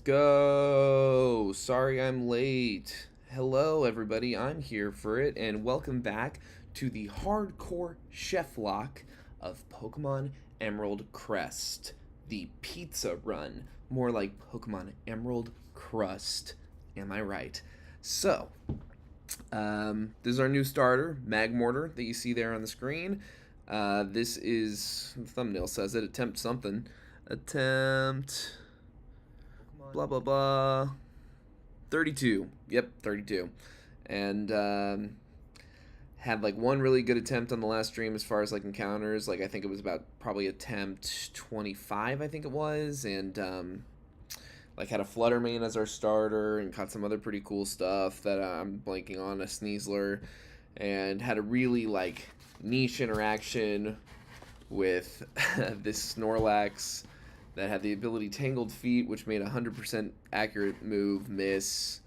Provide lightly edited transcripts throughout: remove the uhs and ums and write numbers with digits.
go. Sorry I'm late. Hello everybody, I'm here for it, and welcome back to the hardcore ChefLocke of Pokemon Emerald Crest. The pizza run. More like Pokemon Emerald Crust. Am I right? So, this is our new starter, Magmortar, that you see there on the screen. This is, the thumbnail says it, attempt something. Attempt... blah blah blah 32. Yep, 32. And had like one really good attempt on the last stream as far as like encounters. Like I think it was about probably attempt 25, I think it was, and like had a Fluttermane as our starter and caught some other pretty cool stuff that I'm blanking on, a Sneasler, and had a really like niche interaction with this Snorlax that had the ability Tangled Feet, which made a 100% accurate move miss,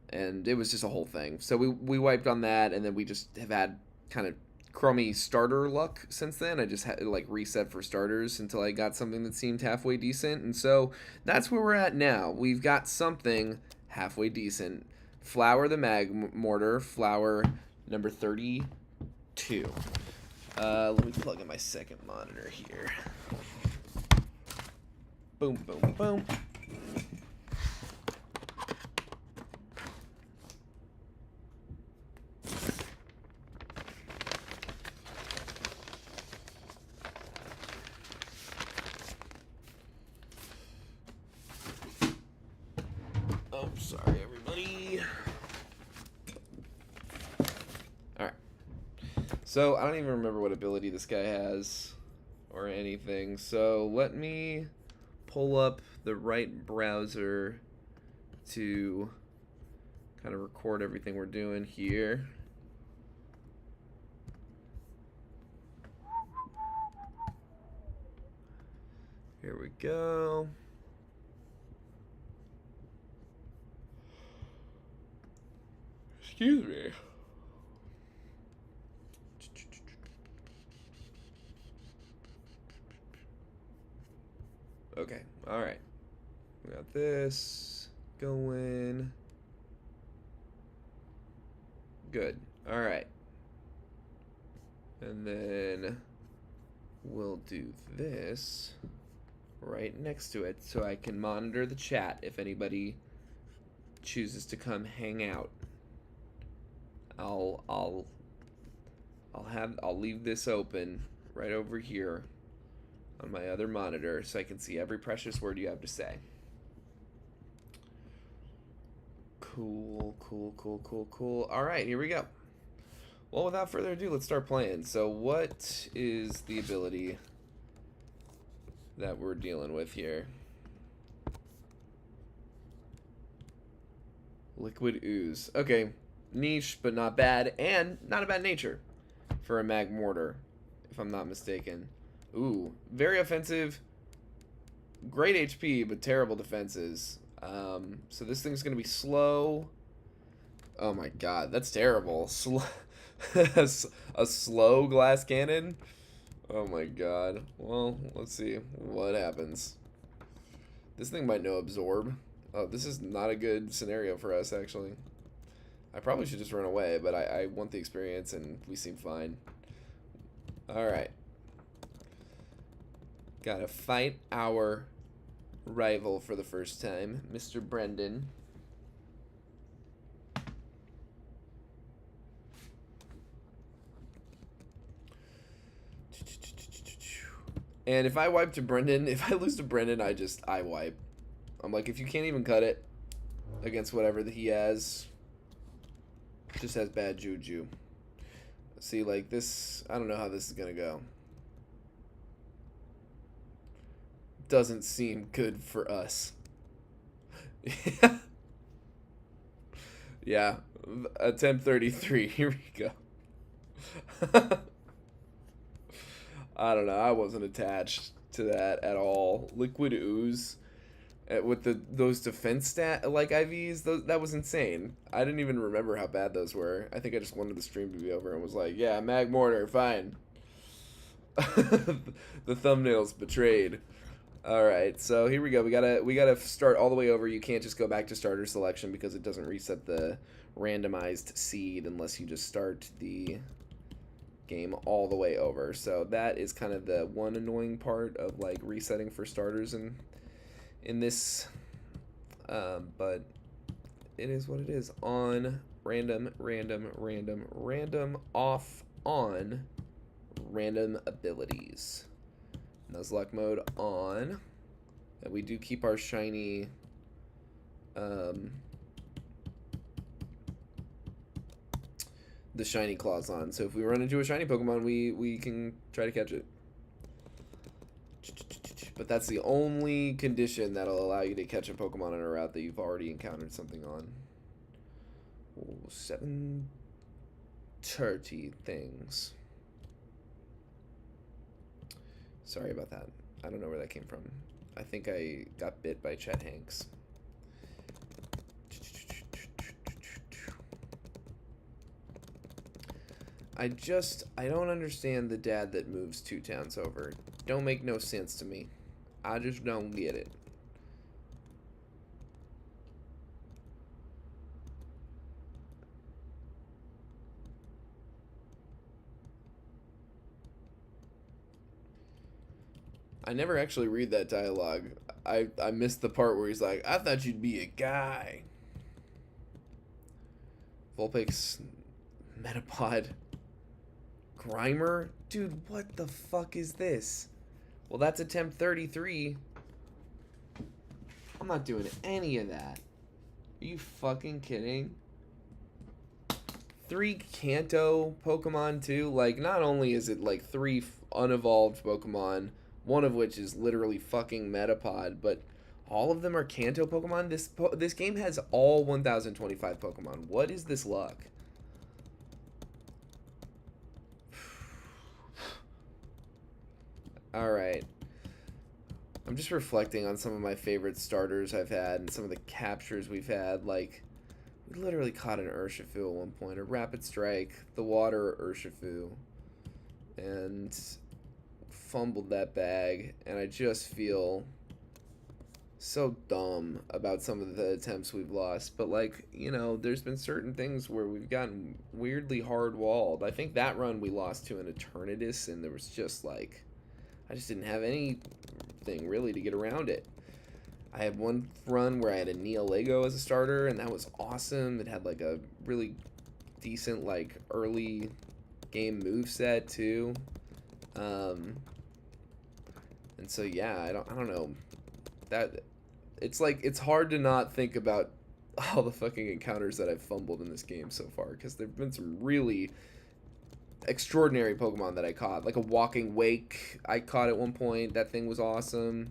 and it was just a whole thing. So we wiped on that, and then we just have had kind of crummy starter luck since then. I just had to like reset for starters until I got something that seemed halfway decent, and so that's where we're at now. We've got something halfway decent. Flower the Magmortar, flower number 32. Let me plug in my second monitor here. Boom, boom, boom. Oh, sorry, everybody. Alright. So, I don't even remember what ability this guy has or anything. So, let me pull up the right browser to kind of record everything we're doing here. Here we go. Excuse me. Okay, alright. We got this going. Good. Alright. And then we'll do this right next to it so I can monitor the chat if anybody chooses to come hang out. I'll leave this open right over here on my other monitor so I can see every precious word you have to say. Cool, cool, cool, cool, cool. Alright, here we go. Well, without further ado, let's start playing. So what is the ability that we're dealing with here? Liquid Ooze. Okay, niche, but not bad, and not a bad nature for a Magmortar, if I'm not mistaken. Ooh, very offensive, great HP, but terrible defenses. So this thing's gonna be slow. Oh my god, that's terrible. A slow glass cannon? Oh my god. Well, let's see what happens. This thing might know Absorb. Oh, this is not a good scenario for us, actually. I probably should just run away, but I want the experience, and we seem fine. Alright. Gotta fight our rival for the first time, Mr. Brendan. And if I wipe to Brendan, if I lose to Brendan, I wipe. I'm like, if you can't even cut it against whatever that he has, just has bad juju. See, like this, I don't know how this is gonna go. Doesn't seem good for us. Yeah, attempt 33. Here we go. I don't know. I wasn't attached to that at all. Liquid Ooze with those defense stat like IVs. That was insane. I didn't even remember how bad those were. I think I just wanted the stream to be over and was like, yeah, Magmortar, fine. The thumbnail's betrayed. All right, so here we go. We gotta start all the way over. You can't just go back to starter selection because it doesn't reset the randomized seed unless you just start the game all the way over. So that is kind of the one annoying part of like resetting for starters in this, but it is what it is. On random, random, random, random, off, on random abilities. Nuzlocke mode on. And we do keep our shiny the shiny claws on. So if we run into a shiny Pokemon, we can try to catch it. But that's the only condition that'll allow you to catch a Pokemon on a route that you've already encountered something on. Oh, 730 things. Sorry about that. I don't know where that came from. I think I got bit by Chet Hanks. I don't understand the dad that moves 2 towns over. Don't make no sense to me. I just don't get it. I never actually read that dialogue. I missed the part where he's like, I thought you'd be a guy. Vulpix, Metapod, Grimer? Dude, what the fuck is this? Well, that's attempt 33. I'm not doing any of that. Are you fucking kidding? 3 Kanto Pokemon, too? Like, not only is it, like, 3 unevolved Pokemon, one of which is literally fucking Metapod, but all of them are Kanto Pokemon? This game has all 1025 Pokemon. What is this luck? Alright. I'm just reflecting on some of my favorite starters I've had and some of the captures we've had. Like, we literally caught an Urshifu at one point, a Rapid Strike, the water Urshifu, and fumbled that bag. And I just feel so dumb about some of the attempts we've lost. But, like, you know, there's been certain things where we've gotten weirdly hard-walled. I think that run we lost to an Eternatus, and there was just, like, I just didn't have anything really to get around it. I had one run where I had a Neolego as a starter, and that was awesome. It had, like, a really decent, like, early game moveset, too. And so, yeah, I don't know. That... It's like, it's hard to not think about all the fucking encounters that I've fumbled in this game so far, because there have been some really extraordinary Pokemon that I caught. Like a Walking Wake I caught at one point. That thing was awesome.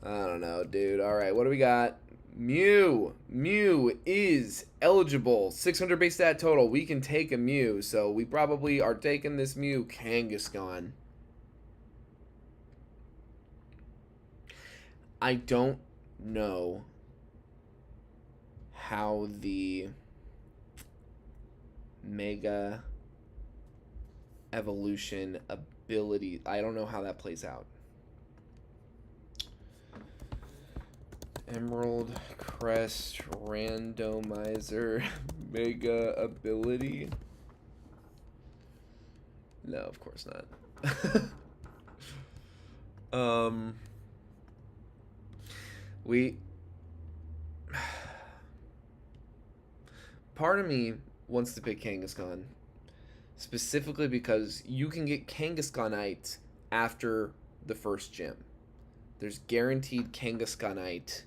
I don't know, dude. Alright, what do we got? Mew. Mew is eligible. 600 base stat total. We can take a Mew, so we probably are taking this Mew. Kangaskhan. I don't know how the Mega Evolution ability, I don't know how that plays out. Emerald Crest Randomizer Mega Ability. No, of course not. Part of me wants to pick Kangaskhan, specifically because you can get Kangaskhanite after the first gym. There's guaranteed Kangaskhanite,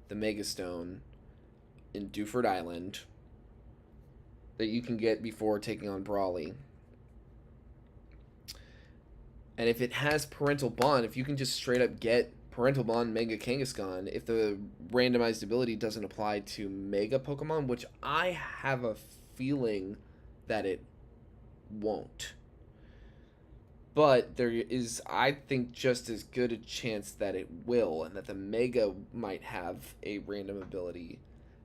the Megastone, in Dewford Island, that you can get before taking on Brawly. And if it has Parental Bond, if you can just straight up get Parental Bond Mega Kangaskhan, if the randomized ability doesn't apply to Mega Pokemon, which I have a feeling that it won't. But there is, I think, just as good a chance that it will, and that the Mega might have a random ability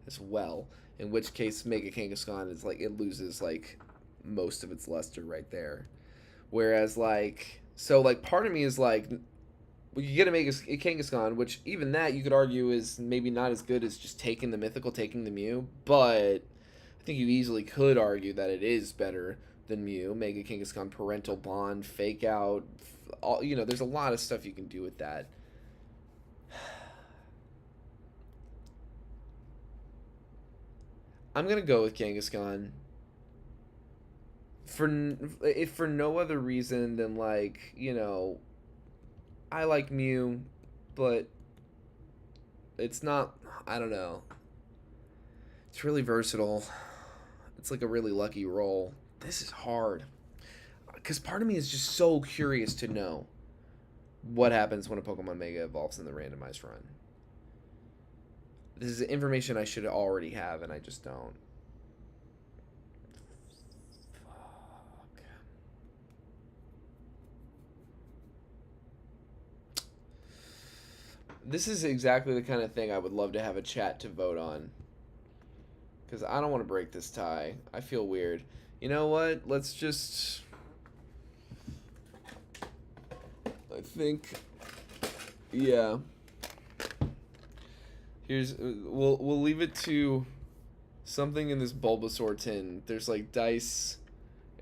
as well. In which case, Mega Kangaskhan is like, it loses like most of its luster right there. Whereas, like, so like part of me is like, Well, you get to make a Kangaskhan, which even that you could argue is maybe not as good as just taking the mythical, taking the Mew, but I think you easily could argue that it is better than Mew. Mega Kangaskhan, Parental Bond, Fake Out, all, you know, there's a lot of stuff you can do with that. I'm gonna go with Kangaskhan for no other reason than, like, you know, I like Mew, but it's not, I don't know. It's really versatile. It's like a really lucky roll. This is hard. Because part of me is just so curious to know what happens when a Pokemon Mega evolves in the randomized run. This is information I should already have, and I just don't. Fuck. This is exactly the kind of thing I would love to have a chat to vote on. Because I don't want to break this tie. I feel weird. You know what? Let's just... I think... Yeah. Here's... We'll leave it to something in this Bulbasaur tin. There's like dice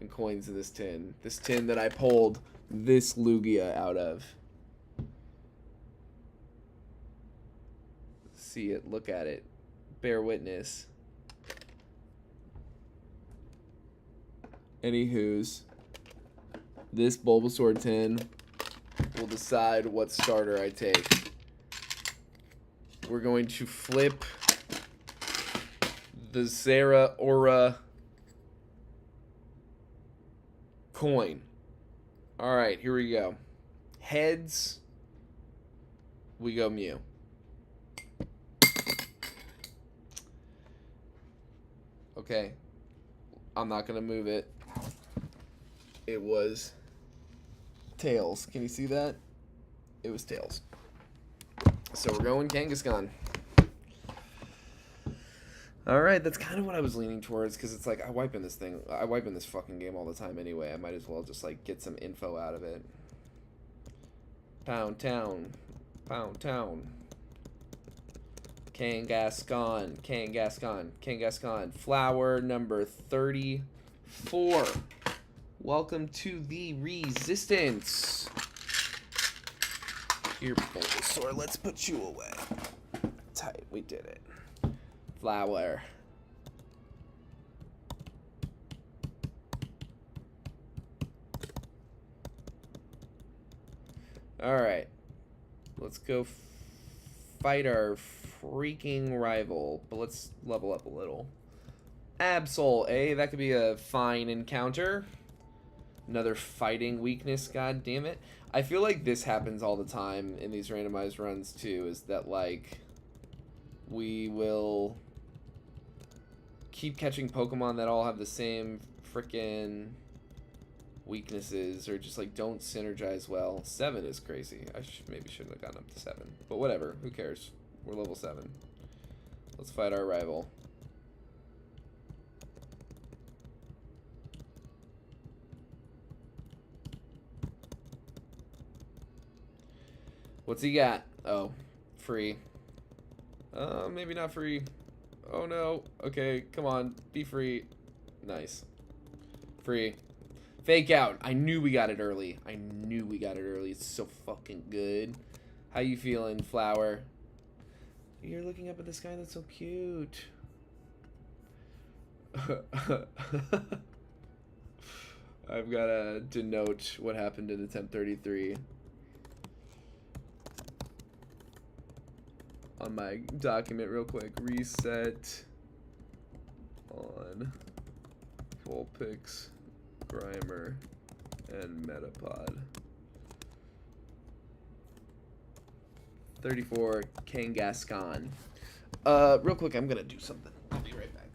and coins in this tin. This tin that I pulled this Lugia out of. See it. Look at it. Bear witness. Anywho's, this Bulbasaur tin will decide what starter I take. We're going to flip the Zera Aura coin. Alright, here we go. Heads, we go Mew. Okay, I'm not going to move it. It was tails. Can you see that? It was tails. So we're going Kangaskhan. Alright, that's kind of what I was leaning towards, because it's like, I wipe in this fucking game all the time anyway. I might as well just, like, get some info out of it. Pound Town. Pound Town. Kangaskhan. Kangaskhan. Kangaskhan. Flower number 34. Welcome to the Resistance. Here, Bulbasaur, let's put you away. Tight, we did it. Flower. Alright. Let's go fight our freaking rival. But let's level up a little. Absol, eh? That could be a fine encounter. Another fighting weakness, god damn it. I feel like this happens all the time in these randomized runs too, is that, like, we will keep catching Pokemon that all have the same frickin' weaknesses, or just, like, don't synergize well. 7 is crazy. I maybe shouldn't have gotten up to 7. But whatever, who cares? We're level 7. Let's fight our rival. What's he got? Oh, free. Maybe not free. Oh no. Okay, come on. Be free. Nice. Free. Fake Out. I knew we got it early. I knew we got it early. It's so fucking good. How you feeling, Flower? You're looking up at the sky. That's so cute. I've got to denote what happened in attempt 33. On my document real quick. Reset on Vulpix, Grimer, and Metapod. 34 Kangaskhan. Real quick, I'm gonna do something. I'll be right back.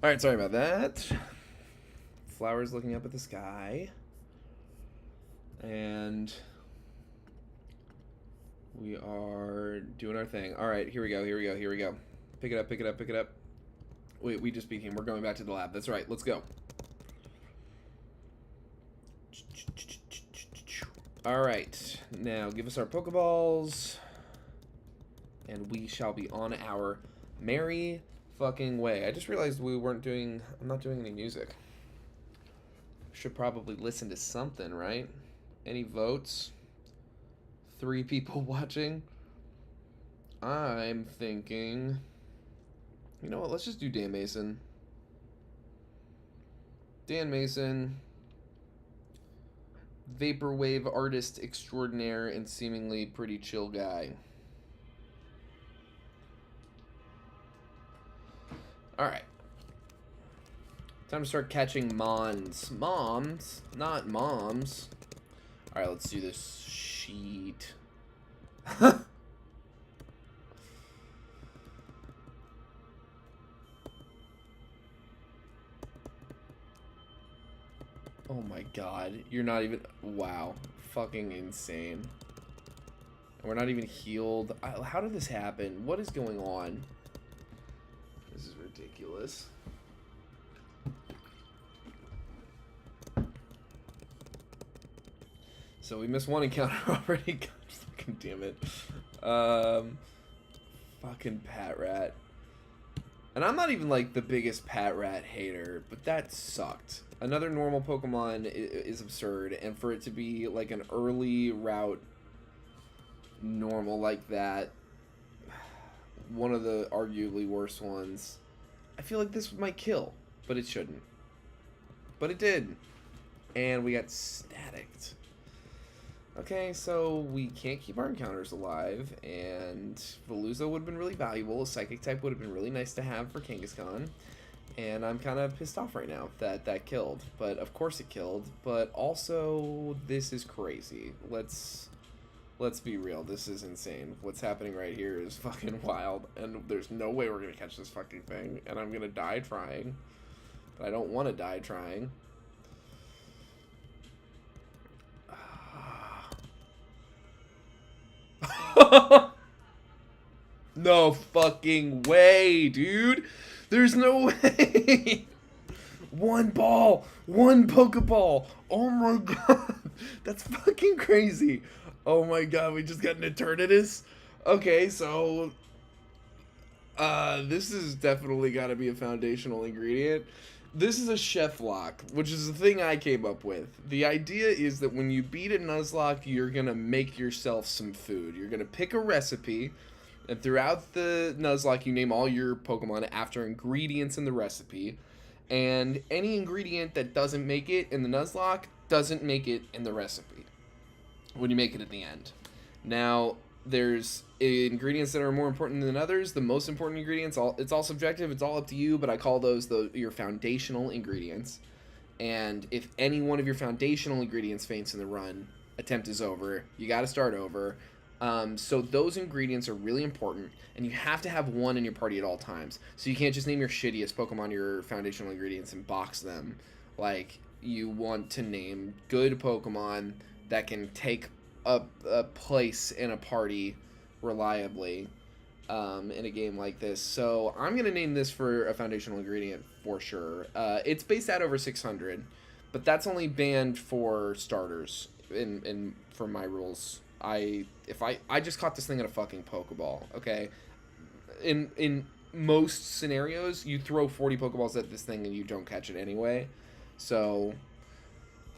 Alright, sorry about that. Flowers looking up at the sky. And we are doing our thing. Alright, here we go, here we go, here we go. Pick it up, pick it up, pick it up. Wait, we just beat him. We're going back to the lab. That's right, let's go. Alright, now give us our Pokeballs. And we shall be on our merry fucking way. I just realized we weren't doing... I'm not doing any music. Should probably listen to something, right? Any votes? 3 people watching? I'm thinking... You know what? Let's just do Dan Mason. Dan Mason... Vaporwave artist extraordinaire and seemingly pretty chill guy. Alright. Time to start catching Mons. Moms? Not moms. Alright, let's do this sheet. Oh my god. You're not even... Wow. Fucking insane. And we're not even healed. How did this happen? What is going on? This is ridiculous. So we missed one encounter already. God fucking damn it. Fucking Pat Rat. And I'm not even like the biggest Pat Rat hater, but that sucked. Another normal Pokemon is absurd, and for it to be like an early route normal like that, one of the arguably worst ones, I feel like this might kill, but it shouldn't. But it did. And we got staticked. Okay, so we can't keep our encounters alive, and Veluza would have been really valuable. A Psychic type would have been really nice to have for Kangaskhan. And I'm kind of pissed off right now that that killed. But of course it killed. But also, this is crazy. Let's be real. This is insane. What's happening right here is fucking wild. And there's no way we're going to catch this fucking thing. And I'm going to die trying. But I don't want to die trying. No fucking way, dude. There's no way. One ball. One Pokeball. Oh my god. That's fucking crazy. Oh my god, we just got an Eternatus. Okay, so... this is definitely got to be a foundational ingredient. This is a ChefLocke, which is the thing I came up with. The idea is that when you beat a Nuzlocke, you're going to make yourself some food. You're going to pick a recipe, and throughout the Nuzlocke, you name all your Pokemon after ingredients in the recipe. And any ingredient that doesn't make it in the Nuzlocke doesn't make it in the recipe when you make it at the end. Now, there's ingredients that are more important than others. The most important ingredients, it's all subjective, it's all up to you, but I call those your foundational ingredients. And if any one of your foundational ingredients faints in the run, attempt is over. You got to start over. So those ingredients are really important, and you have to have one in your party at all times. So you can't just name your shittiest Pokemon your foundational ingredients and box them. Like, you want to name good Pokemon that can take a place in a party reliably in a game like this. So I'm going to name this for a foundational ingredient for sure. It's based out over 600, but that's only banned for starters for my rules. I just caught this thing in a fucking Pokeball, okay? In most scenarios, you throw 40 Pokeballs at this thing and you don't catch it anyway. So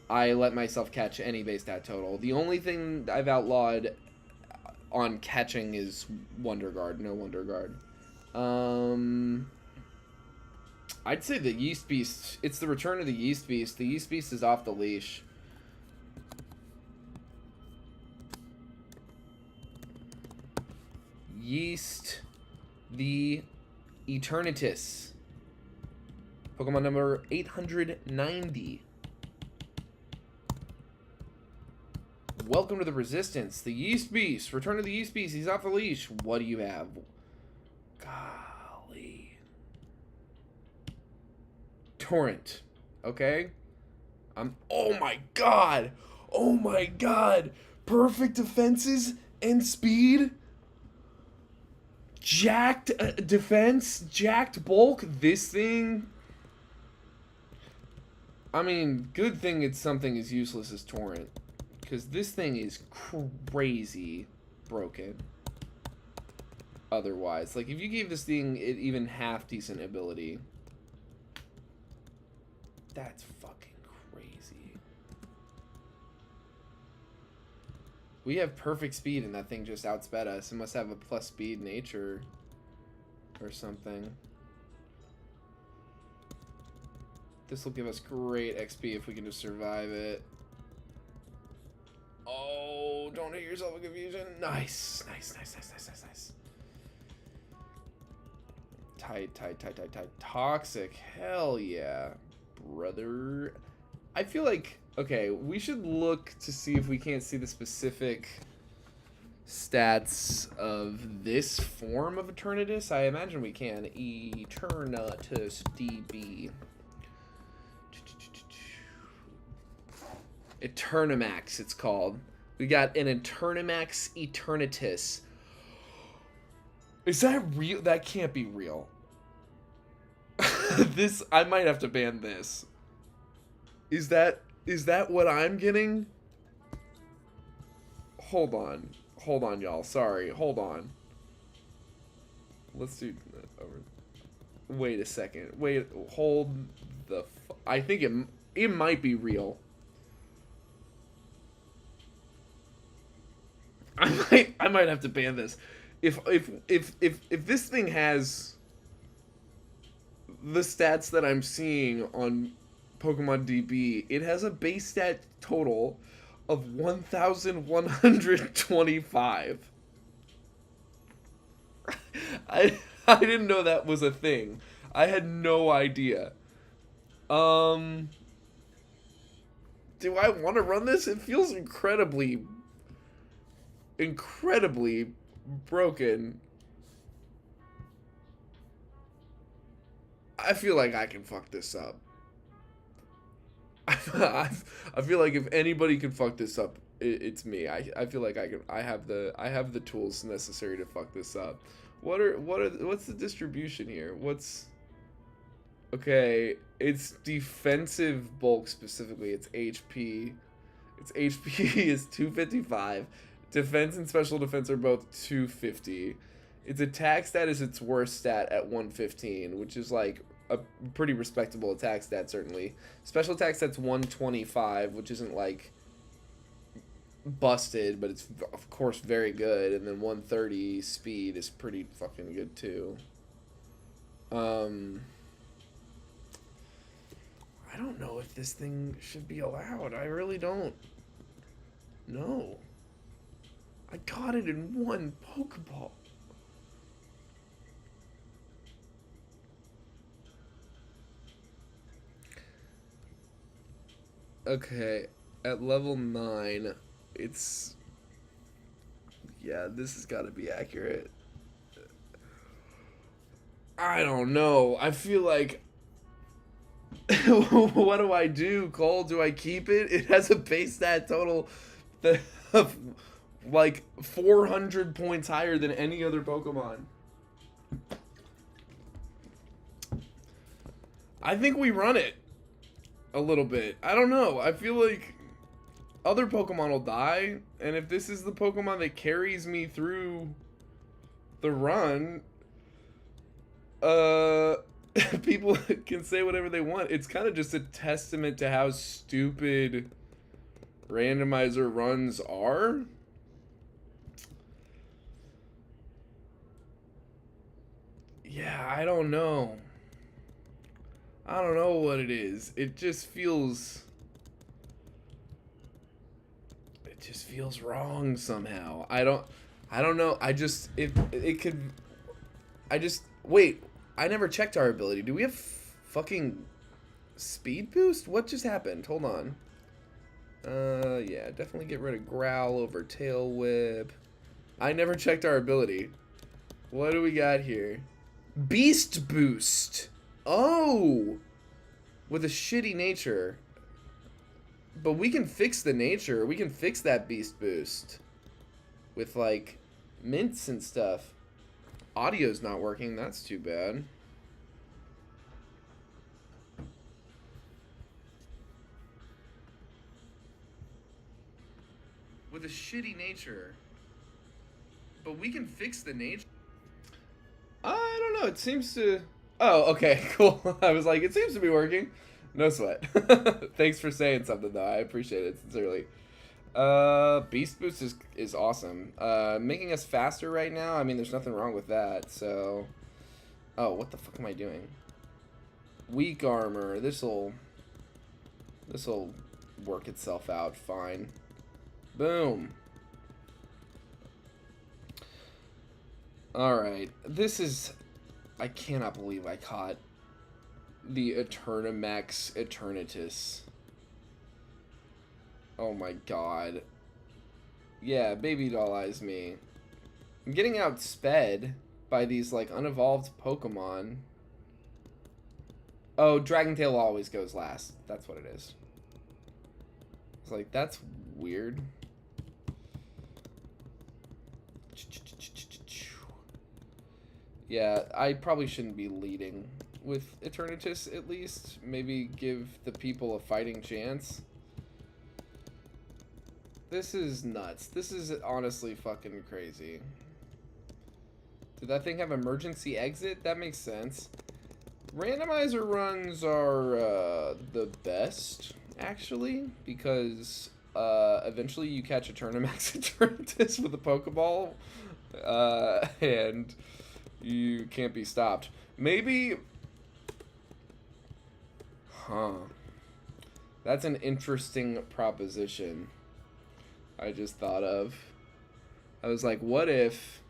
I let myself catch any base stat total. The only thing I've outlawed on catching is Wonder Guard. No Wonder Guard. I'd say the Yeast Beast. It's the return of the Yeast Beast. The Yeast Beast is off the leash. Yeast the Eternatus. Pokemon number 890. Welcome to the Resistance. The Yeast Beast. Return of the Yeast Beast. He's off the leash. What do you have? Golly. Torrent. Okay? Oh my god! Oh my god! Perfect defenses and speed. Jacked defense, jacked bulk. This thing. I mean, good thing it's something as useless as Torrent. Because this thing is crazy broken. Otherwise. Like, if you gave this thing even half decent ability. That's fucking crazy. We have perfect speed and that thing just outsped us. It must have a plus speed nature or something. This will give us great XP if we can just survive it. Oh, don't hit yourself in confusion. Nice. Nice, nice, nice, nice, nice, nice. Tight, tight, tight, tight, tight. Toxic. Hell yeah, brother. I feel like, okay, we should look to see if we can't see the specific stats of this form of Eternatus. I imagine we can. Eternatus DB. Eternamax, it's called. We got an Eternamax Eternatus. Is that real? That can't be real. This, I might have to ban this. Is that what I'm getting? Hold on. Hold on, y'all. Sorry. Hold on. Let's do wait a second. Wait, hold the I think it might be real. I might have to ban this. If this thing has the stats that I'm seeing on Pokemon DB, it has a base stat total of 1,125. I didn't know that was a thing. I had no idea. Do I want to run this? It feels incredibly broken. I feel like I can fuck this up. I feel like if anybody can fuck this up, it's me. I feel like I can. I have the tools necessary to fuck this up. What's the distribution here? Okay, it's defensive bulk specifically. It's HP. Its HP is 255. Defense and special defense are both 250. Its attack stat is its worst stat at 115, which is like a pretty respectable attack stat, certainly. Special attack stat's 125, which isn't like busted, but it's of course very good. And then 130 speed is pretty fucking good too. I don't know if this thing should be allowed. I really don't know. I got it in one Pokeball. Okay, at level 9, it's... Yeah, this has got to be accurate. I don't know. I feel like... What do I do, Cole? Do I keep it? It has a base stat total of like 400 points higher than any other Pokemon. I think we run it a little bit. I don't know. I feel like other Pokemon will die, and if this is the Pokemon that carries me through the run, people can say whatever they want. It's kind of just a testament to how stupid randomizer runs are. Yeah, I don't know. I don't know what it is. It just feels wrong somehow. I don't know. Wait, I never checked our ability. Do we have fucking speed boost? What just happened? Hold on. Yeah, definitely get rid of Growl over Tail Whip. I never checked our ability. What do we got here? Beast boost. Oh! with a shitty nature. But we can fix the nature. We can fix that beast boost with like mints and stuff. Audio's not working. That's too bad. With a shitty nature. But we can fix the nature. I don't know. It seems to... Oh, okay. Cool. I was like, it seems to be working. No sweat. Thanks for saying something, though. I appreciate it sincerely. Beast Boost is awesome. Making us faster right now, I mean, there's nothing wrong with that, so... Oh, what the fuck am I doing? Weak armor. This'll work itself out fine. Boom. Alright. This is... I cannot believe I caught the Eternamax Eternatus. Oh my god. Yeah, baby doll eyes me. I'm getting outsped by these, like, unevolved Pokemon. Oh, Dragontail always goes last. That's what it is. It's like, that's weird. Yeah, I probably shouldn't be leading with Eternatus, at least. Maybe give the people a fighting chance. This is nuts. This is honestly fucking crazy. Did that thing have emergency exit? That makes sense. Randomizer runs are the best, actually, because eventually you catch a Eternamax Eternatus with a Pokeball, and you can't be stopped. Maybe... Huh. That's an interesting proposition I just thought of. I was like, what if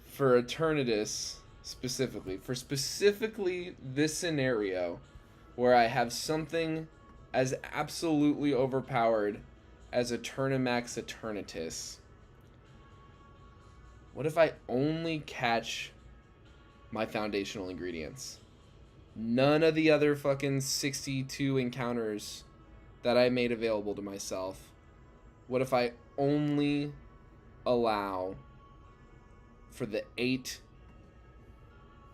for Eternatus specifically, for specifically this scenario where I have something as absolutely overpowered as Eternamax Eternatus, what if I only catch my foundational ingredients? None of the other fucking 62 encounters that I made available to myself. What if I only allow for the 8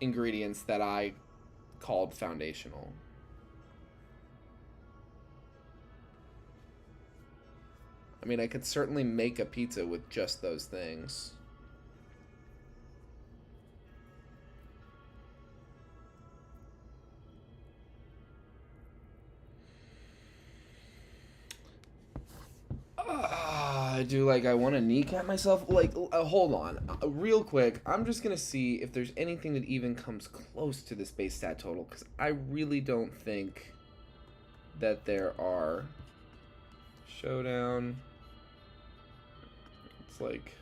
ingredients that I called foundational? I mean, I could certainly make a pizza with just those things. Dude, like, I want to kneecap myself. Like, hold on. Real quick, I'm just going to see if there's anything that even comes close to this base stat total, because I really don't think that there are. Showdown. It's like...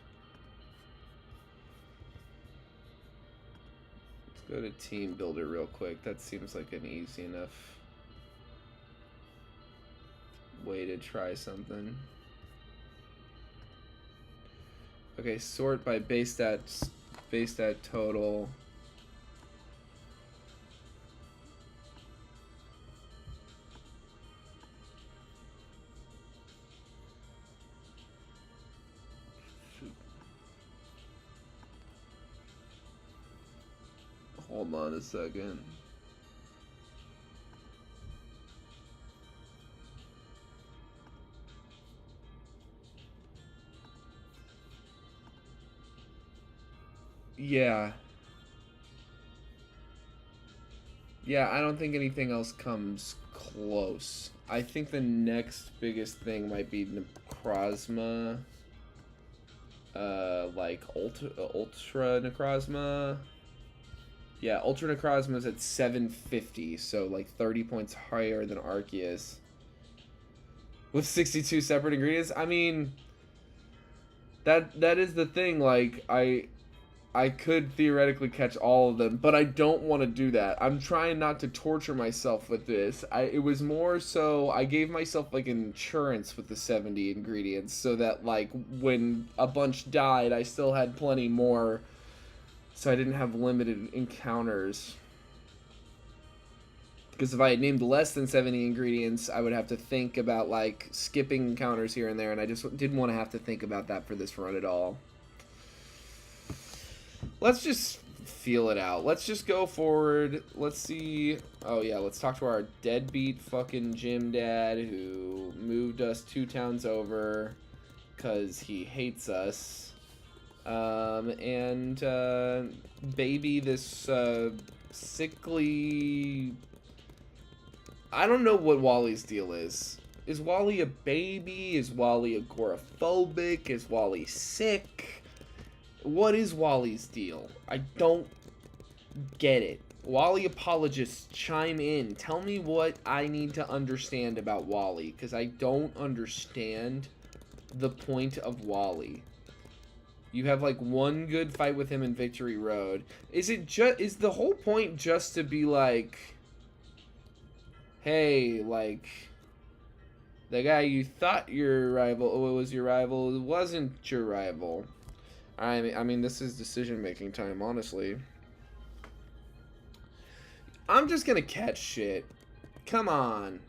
Let's go to Team Builder real quick. That seems like an easy enough way to try something. Okay, sort by base stat total. Hold on a second. Yeah. Yeah, I don't think anything else comes close. I think the next biggest thing might be Necrozma. Like Ultra Necrozma. Yeah, Ultra Necrozma is at 750, so like 30 points higher than Arceus. With 62 separate ingredients. I mean, that is the thing, like, I could theoretically catch all of them, but I don't want to do that. I'm trying not to torture myself with this. It was more so I gave myself like an insurance with the 70 ingredients so that like when a bunch died, I still had plenty more, so I didn't have limited encounters. Because if I had named less than 70 ingredients, I would have to think about, like, skipping counters here and there, and I just didn't want to have to think about that for this run at all. Let's just feel it out. Let's just go forward. Let's see. Oh, yeah, let's talk to our deadbeat fucking gym dad who moved us 2 towns over because he hates us. Baby this sickly... I don't know what Wally's deal is. Is Wally a baby? Is Wally agoraphobic? Is Wally sick? What is Wally's deal? I don't get it. Wally apologists, chime in. Tell me what I need to understand about Wally, because I don't understand the point of Wally. You have like one good fight with him in Victory Road. Is the whole point just to be like, hey, like, the guy you thought your rival was your rival wasn't your rival? I mean, this is decision-making time, honestly. I'm just gonna catch shit. Come on.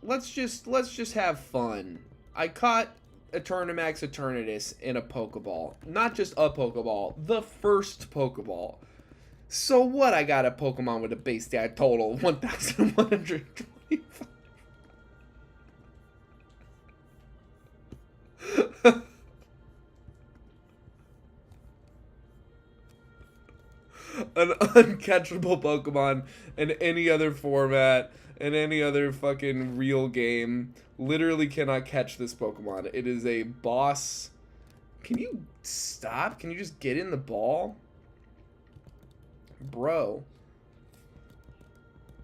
Let's just have fun. I caught Eternamax Eternatus in a Pokeball. Not just a Pokeball, the first Pokeball. So what? I got a Pokemon with a base stat total of 1,125. An uncatchable Pokemon in any other format, in any other fucking real game, literally cannot catch this Pokemon. It is a boss. Can you stop? Can you just get in the ball? Bro.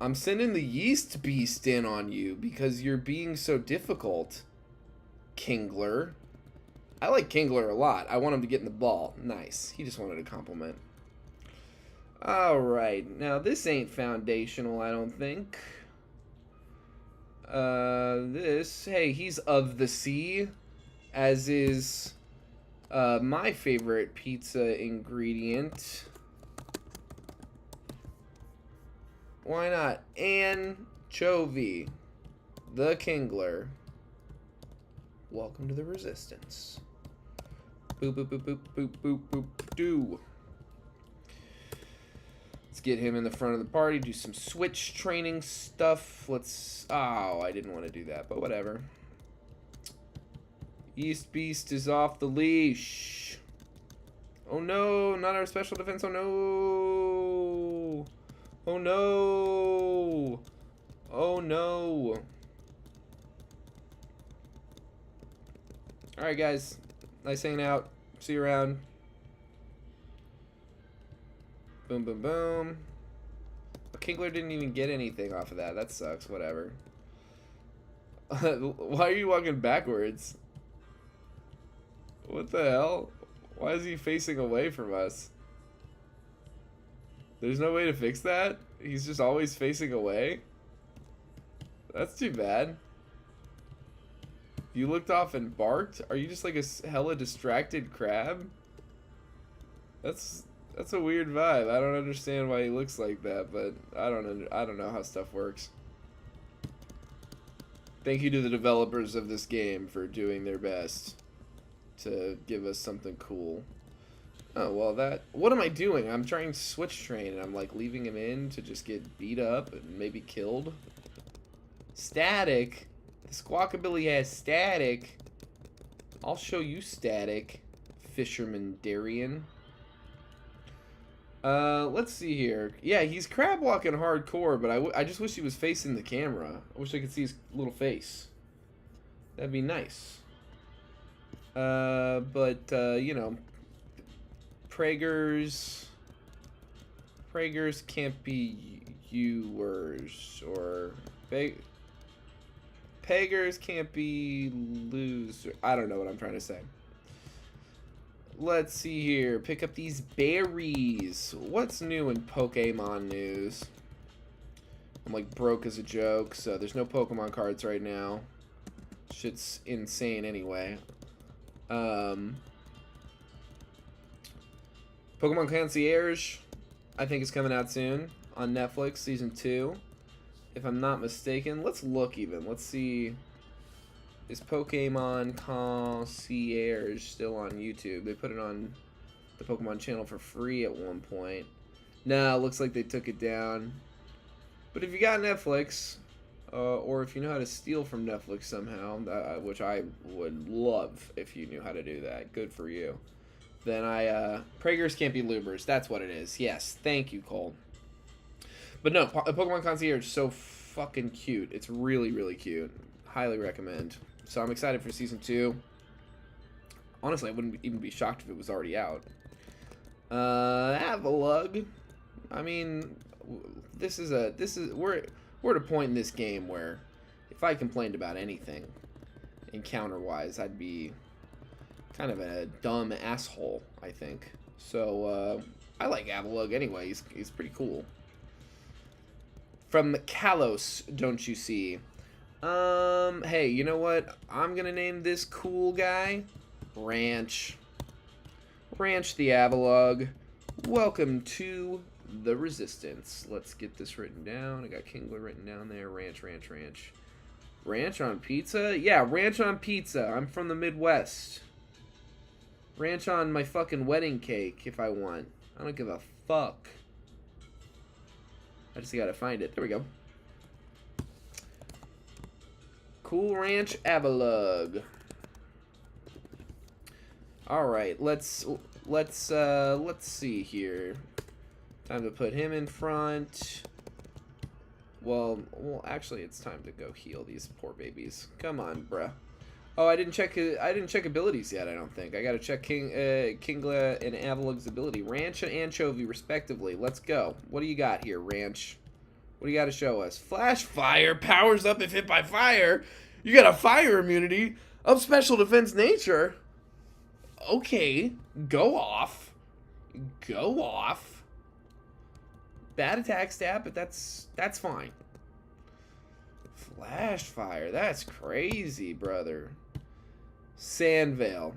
I'm sending the Yeast Beast in on you because you're being so difficult, Kingler. I like Kingler a lot. I want him to get in the ball. Nice. He just wanted a compliment. Alright, now this ain't foundational, I don't think. Hey, he's of the sea, as is my favorite pizza ingredient. Why not? Anchovy, the Kingler. Welcome to the Resistance. Boop, boop, boop, boop, boop, boop, boop, do. Let's get him in the front of the party, do some switch training stuff. Let's... Oh, I didn't want to do that, but whatever. Yeast Beast is off the leash. Oh no, not our special defense. Oh no. Oh no. Oh no. Alright guys, nice hanging out. See you around. Boom, boom, boom. But Kingler didn't even get anything off of that. That sucks. Whatever. Why are you walking backwards? What the hell? Why is he facing away from us? There's no way to fix that? He's just always facing away? That's too bad. You looked off and barked? Are you just like a hella distracted crab? That's a weird vibe. I don't understand why he looks like that, but I don't know how stuff works. Thank you to the developers of this game for doing their best to give us something cool. Oh, well what am I doing? I'm trying to switch train and I'm like leaving him in to just get beat up and maybe killed. Static? The Squawkabilly has static. I'll show you static, Fisherman Darien. Let's see here. Yeah, he's crab walking hardcore, but I just wish he was facing the camera. I wish I could see his little face. That'd be nice. You know, Prager's can't be viewers, or Peggers can't be losers. I don't know what I'm trying to say. Let's see here. Pick up these berries. What's new in Pokemon news? I'm like broke as a joke, so there's no Pokemon cards right now. Shit's insane anyway. Pokemon Concierge, I think it's coming out soon on Netflix, season 2. if I'm not mistaken. Let's look even. Let's see. Is Pokemon Concierge still on YouTube? They put it on the Pokemon channel for free at one point. Nah, looks like they took it down. But if you got Netflix, or if you know how to steal from Netflix somehow, which I would love if you knew how to do that, good for you. Then Praegers can't be lubers. That's what it is. Yes, thank you, Cole. But no, Pokemon Concierge is so fucking cute. It's really, really cute. Highly recommend. So I'm excited for Season 2. Honestly, I wouldn't even be shocked if it was already out. Avalug. I mean, we're at a point in this game where if I complained about anything, encounter-wise, I'd be kind of a dumb asshole, I think. So, I like Avalug anyway. He's pretty cool. From Kalos, don't you see? Hey, you know what? I'm gonna name this cool guy Ranch. Ranch the Avalug. Welcome to the Resistance. Let's get this written down. I got Kingler written down there. Ranch, ranch, ranch. Ranch on pizza? Yeah, ranch on pizza. I'm from the Midwest. Ranch on my fucking wedding cake if I want. I don't give a fuck. I just gotta find it. There we go. Cool Ranch Avalug. All right, let's see here. Time to put him in front. Well, actually, it's time to go heal these poor babies. Come on, bruh. Oh, I didn't check abilities yet. I don't think I gotta check Kingler and Avalug's ability. Ranch and Anchovy, respectively. Let's go. What do you got here, Ranch? What do you got to show us? Flash Fire powers up if hit by fire. You got a fire immunity of special defense nature. Okay, go off. Go off. Bad attack stat, but that's fine. Flash Fire, that's crazy, brother. Sandveil.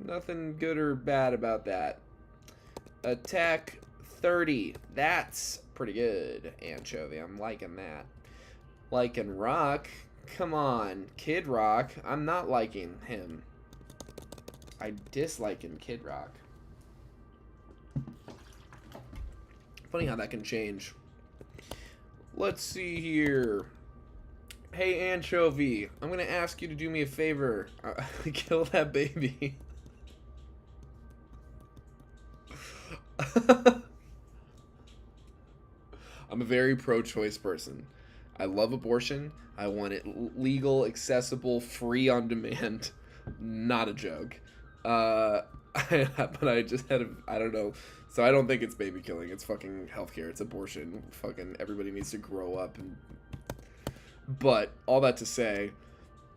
Nothing good or bad about that. Attack 30. That's pretty good, Anchovy. I'm liking that. Liking Rock. Come on, Kid Rock. I'm not liking him. I disliking Kid Rock. Funny how that can change. Let's see here. Hey, Anchovy. I'm going to ask you to do me a favor. Kill that baby. I'm a very pro-choice person. I love abortion. I want it legal, accessible, free on demand. Not a joke. But I just had I don't know. So I don't think it's baby killing. It's fucking healthcare. It's abortion. Fucking everybody needs to grow up. But all that to say,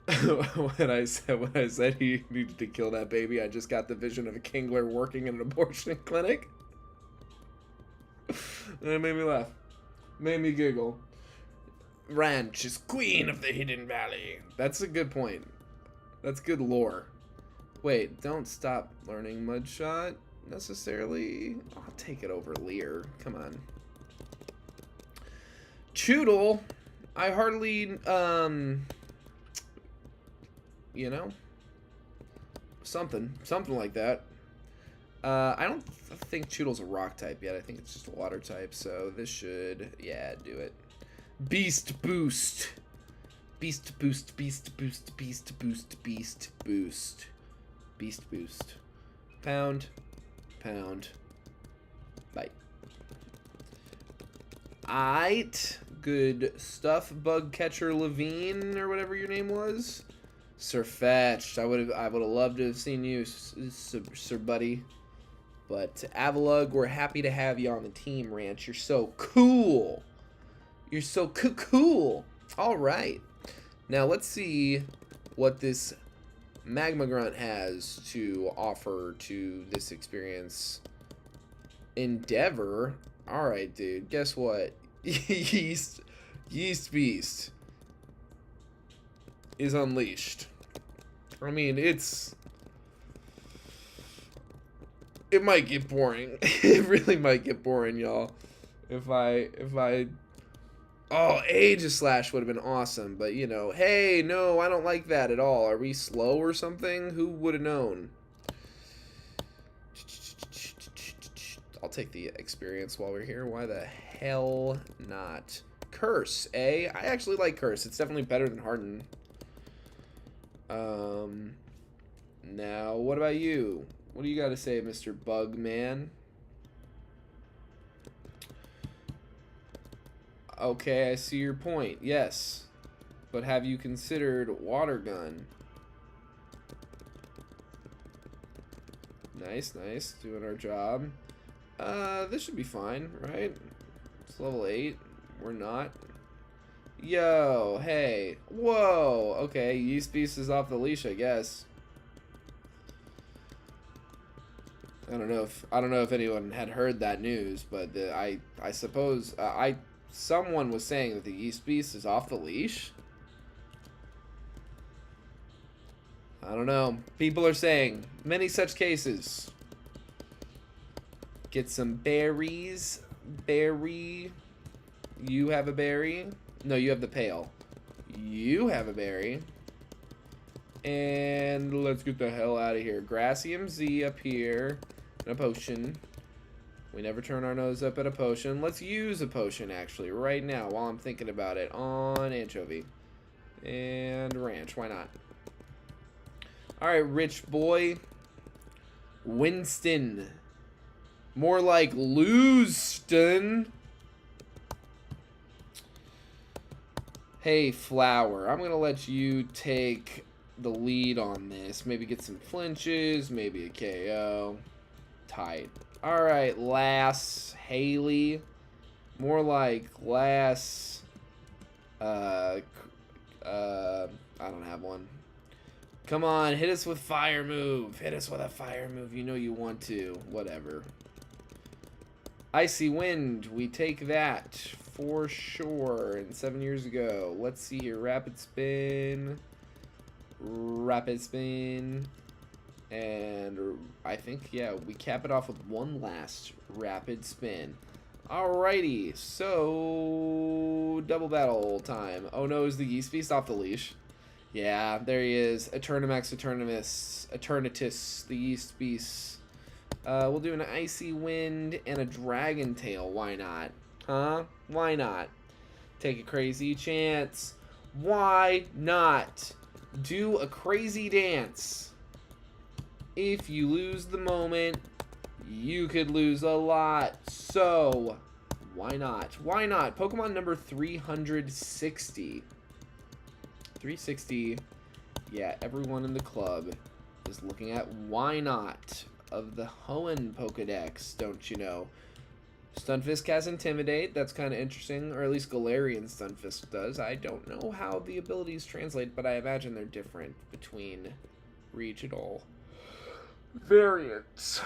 when I said he needed to kill that baby, I just got the vision of a Kingler working in an abortion clinic. And it made me laugh. Made me giggle. Ranch is queen of the Hidden Valley. That's a good point. That's good lore. Wait, don't stop learning Mudshot necessarily. I'll take it over Leer. Come on. Choodle. I hardly, you know, something like that. I don't think Choodle's a rock type yet. I think it's just a water type. So this should, yeah, do it. Beast boost. Beast boost, beast boost, beast boost, beast boost. Beast boost. Pound. Pound. Bite. Aight. Good stuff, Bug Catcher Levine, or whatever your name was. Sir Fetched. I would have loved to have seen you, Sir Buddy. But Avalug, we're happy to have you on the team, Ranch. You're so cool. You're so cool. All right. Now let's see what this Magma Grunt has to offer to this experience. Endeavor. All right, dude. Guess what? Yeast Beast is unleashed. I mean, it might get boring. It really might get boring, y'all. If I Oh, Aegislash would have been awesome, but you know, hey, no, I don't like that at all. Are we slow or something? Who would have known? I'll take the experience while we're here. Why the hell not? Curse, eh? I actually like Curse. It's definitely better than Harden. Now, what about you? What do you got to say, Mr. Bugman? Okay, I see your point. Yes. But have you considered Water Gun? Nice, nice. Doing our job. This should be fine, right? It's level 8. We're not. Yo, hey. Whoa. Okay, Yeast Beast is off the leash, I guess. I don't know if anyone had heard that news, but I suppose someone was saying that the Yeast Beast is off the leash. I don't know. People are saying many such cases. Get some berries. Berry. You have a berry. No, you have the pail. You have a berry. And let's get the hell out of here. Grassium Z up here. And a potion. We never turn our nose up at a potion. Let's use a potion, actually, right now, while I'm thinking about it. On Anchovy. And Ranch. Why not? Alright, rich boy. Winston. More like Lewiston. Hey, Flower. I'm going to let you take the lead on this. Maybe get some flinches. Maybe a KO. Tight. Alright, Lass. Haley. More like Lass. I don't have one. Come on, hit us with fire move. Hit us with a fire move. You know you want to. Whatever. Icy Wind. We take that for sure. And 7 years ago. Let's see here. Rapid Spin. Rapid Spin. And I think, yeah, we cap it off with one last Rapid Spin. Alrighty. So, double battle time. Oh no, is the Yeast Beast off the leash? Yeah, there he is. Eternimax, Eternatus, the Yeast Beast. We'll do an Icy Wind and a Dragon Tail. Why not? Huh? Why not? Take a crazy chance. Why not? Do a crazy dance. If you lose the moment, you could lose a lot. So, why not? Why not? Pokemon number 360. 360, yeah, everyone in the club is looking at why not of the Hoenn Pokedex, don't you know? Stunfisk has Intimidate, that's kind of interesting, or at least Galarian Stunfisk does. I don't know how the abilities translate, but I imagine they're different between regional variants.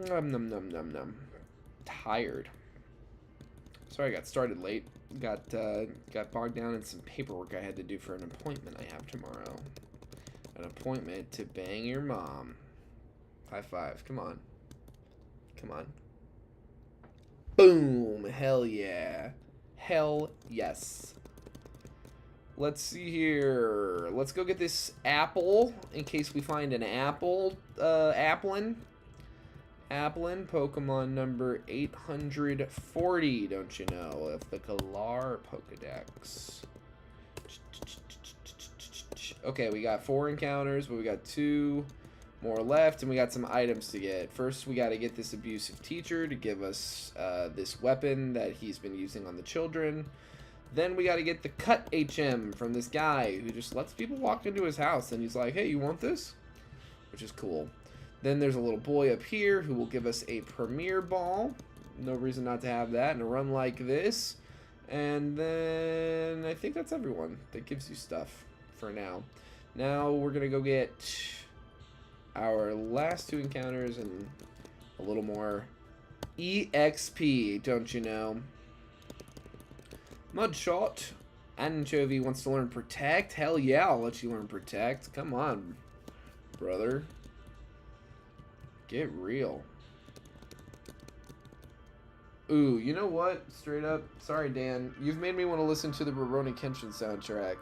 Num num num num num. Tired. Sorry I got started late. Got bogged down in some paperwork I had to do for an appointment I have tomorrow. An appointment to bang your mom. High five. Come on. Come on. Boom. Hell yeah. Hell yes. Let's see here. Let's go get this apple in case we find an apple. Applin. Applin, Pokemon number 840, don't you know, of the Galar Pokedex. Okay, we got 4 encounters, but we got 2 more left, and we got some items to get. First, we got to get this abusive teacher to give us this weapon that he's been using on the children. Then we got to get the Cut HM from this guy who just lets people walk into his house, and he's like, hey, you want this? Which is cool. Then there's a little boy up here who will give us a Premier Ball. No reason not to have that in a run like this. And then I think that's everyone that gives you stuff for now. Now we're going to go get our last 2 encounters and a little more EXP, don't you know? Mudshot. Anchovy wants to learn Protect. Hell yeah, I'll let you learn Protect. Come on, brother. Get real. Ooh, you know what? Straight up, sorry Dan, you've made me want to listen to the Rurouni Kenshin soundtrack.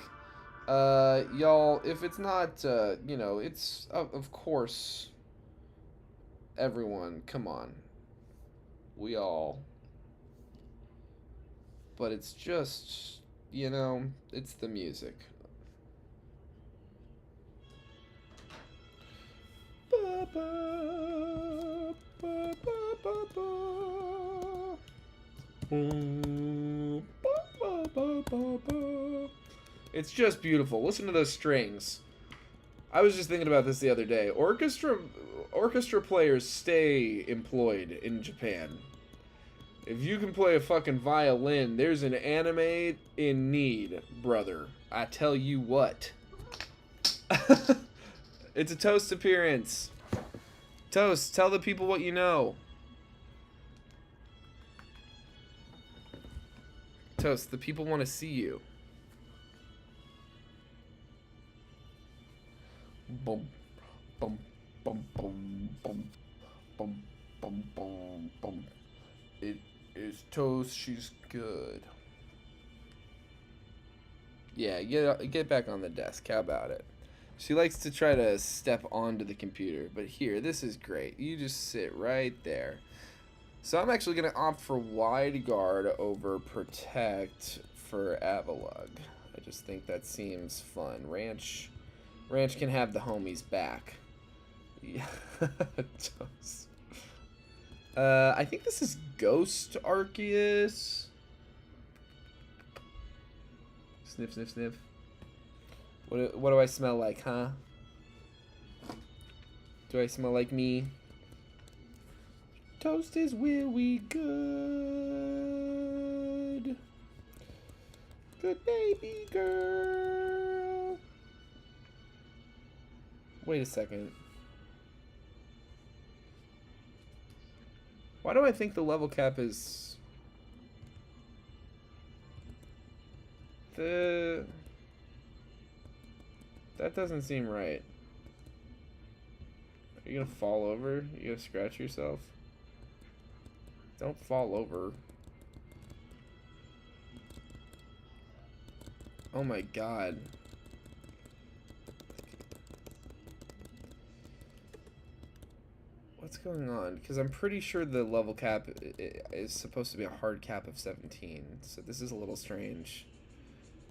Y'all, if it's not, you know, it's of course everyone. Come on, we all. But it's just, you know, it's the music. Ba, ba, ba, ba, ba, ba. It's just beautiful. Listen to those strings. I was just thinking about this the other day. Orchestra players stay employed in Japan. If you can play a fucking violin, there's an anime in need, brother. I tell you what. It's a Toast appearance. Toast, tell the people what you know. Toast, the people want to see you. Boom, boom, boom, boom, boom, boom, boom, boom, boom. It is Toast. She's good. Yeah, get back on the desk. How about it? She likes to try to step onto the computer, but here, this is great. You just sit right there. So I'm actually going to opt for Wide Guard over Protect for Avalugg. I just think that seems fun. Ranch can have the homies back. Yeah. I think this is Ghost Arceus. Sniff, sniff, sniff. What do I smell like, huh? Do I smell like me? Toast is really good. Good baby girl. Wait a second. Why do I think the level cap is... That doesn't seem right. Are you gonna fall over? You gonna scratch yourself? Don't fall over. Oh my god. What's going on? Because I'm pretty sure the level cap is supposed to be a hard cap of 17. So this is a little strange.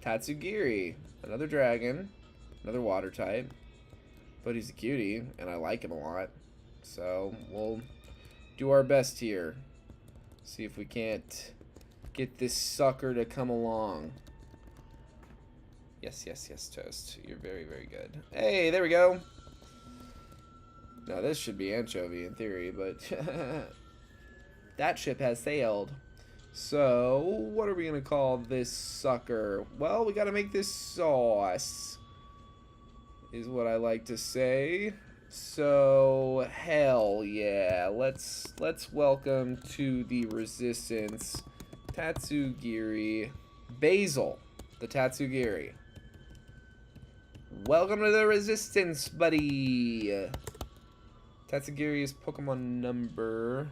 Tatsugiri. Another dragon. Another water type. But he's a cutie, and I like him a lot. So we'll do our best here. See if we can't get this sucker to come along. Yes, yes, yes, Toast. You're very, very good. Hey, there we go. Now this should be Anchovy in theory, but that ship has sailed. So, what are we going to call this sucker? Well, we got to make this sauce, is what I like to say. So, hell yeah. Let's welcome to the resistance Tatsugiri Basil, the Tatsugiri. Welcome to the resistance, buddy. Tatsugiri is Pokemon number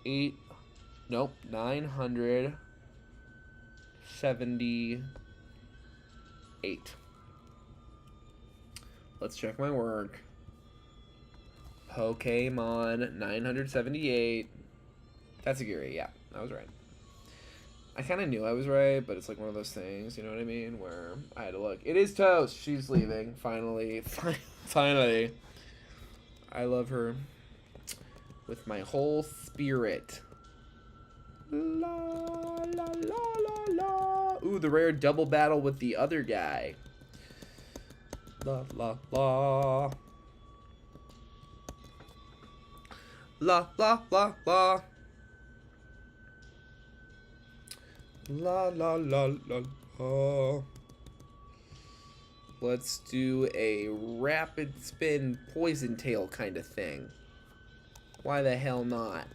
978. Let's check my work. Pokemon 978. Tatsugiri, yeah, I was right. I kind of knew I was right, but it's like one of those things, you know what I mean, where I had to look. It is Toast. She's leaving, finally. Finally. I love her with my whole spirit. La, la, la, la, la. Ooh, the rare double battle with the other guy. La, la, la. La, la, la, la. La, la, la, la, la. Let's do a rapid spin poison tail kind of thing. Why the hell not?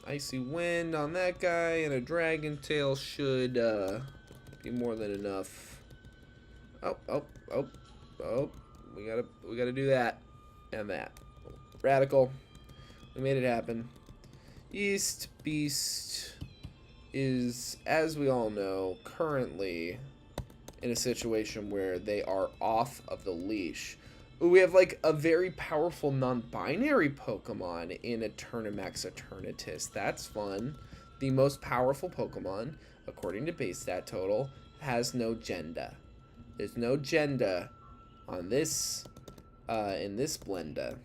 Icy wind on that guy and a dragon tail should be more than enough. Oh. We gotta do that and that. Radical. We made it happen. Yeast Beast is, as we all know, currently in a situation where they are off of the leash. We have like a very powerful non-binary Pokemon in Eternamax Eternatus. That's fun. The most powerful Pokemon, according to base stat total, has no gender. There's no gender on this, in this blender.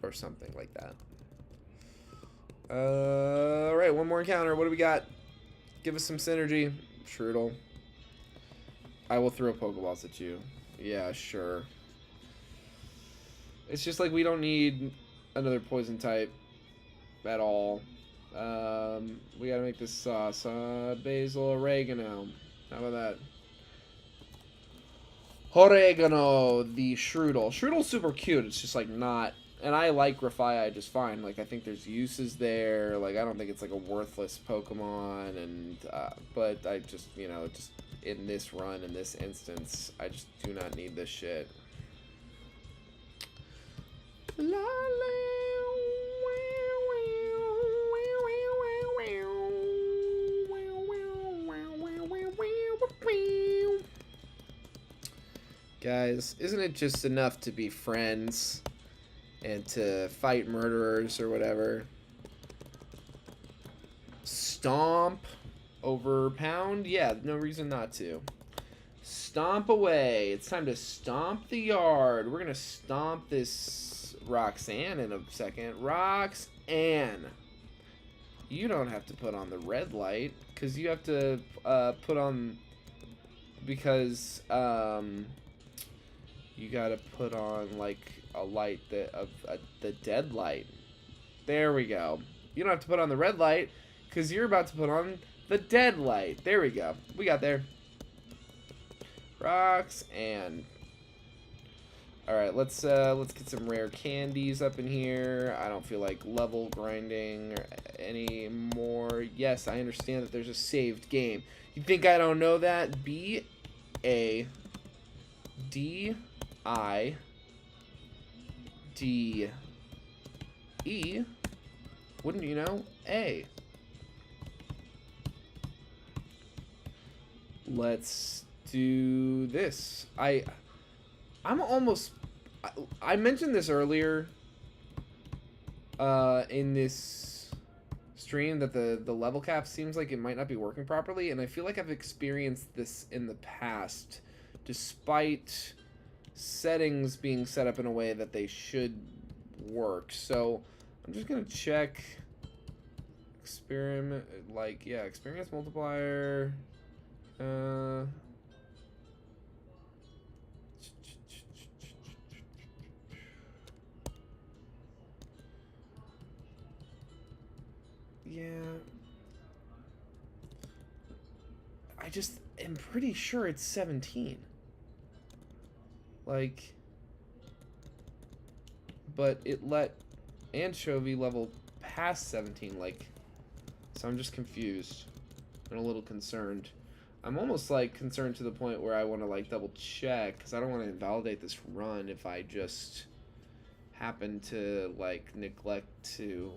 Or something like that. Alright, one more encounter. What do we got? Give us some synergy. Strudel. I will throw Pokeballs at you. Yeah, sure. It's just like we don't need another poison type at all. We gotta make this sauce. Basil, oregano. How about that? Oregano, the Strudel. Strudel's super cute. It's just like not... And I like Grafaiai just fine. Like, I think there's uses there. Like, I don't think it's like a worthless Pokemon. And, but I just, you know, just in this run, in this instance, I just do not need this shit. Guys, isn't it just enough to be friends and to fight murderers or whatever? Stomp over pound? Yeah, no reason not to. Stomp away. It's time to stomp the yard. We're going to stomp this Roxanne in a second. Roxanne. You don't have to put on the red light because you have to put on... Because... you gotta put on like a light that the dead light. There we go. You don't have to put on the red light because you're about to put on the dead light. There we go. We got there. Rocks and all right. Let's get some rare candies up in here. I don't feel like level grinding or any more. Yes, I understand that there's a saved game. You think I don't know that? BADI E, wouldn't you know? A. Let's do this. I'm almost... I mentioned this earlier in this stream that the level cap seems like it might not be working properly, and I feel like I've experienced this in the past, despite settings being set up in a way that they should work. So I'm just gonna check experiment, like, yeah, experience multiplier. Yeah, I just am pretty sure it's 17. Like, but it let Anchovy level past 17, like, so I'm just confused and a little concerned. I'm almost like concerned to the point where I want to like double check because I don't want to invalidate this run if I just happen to like neglect to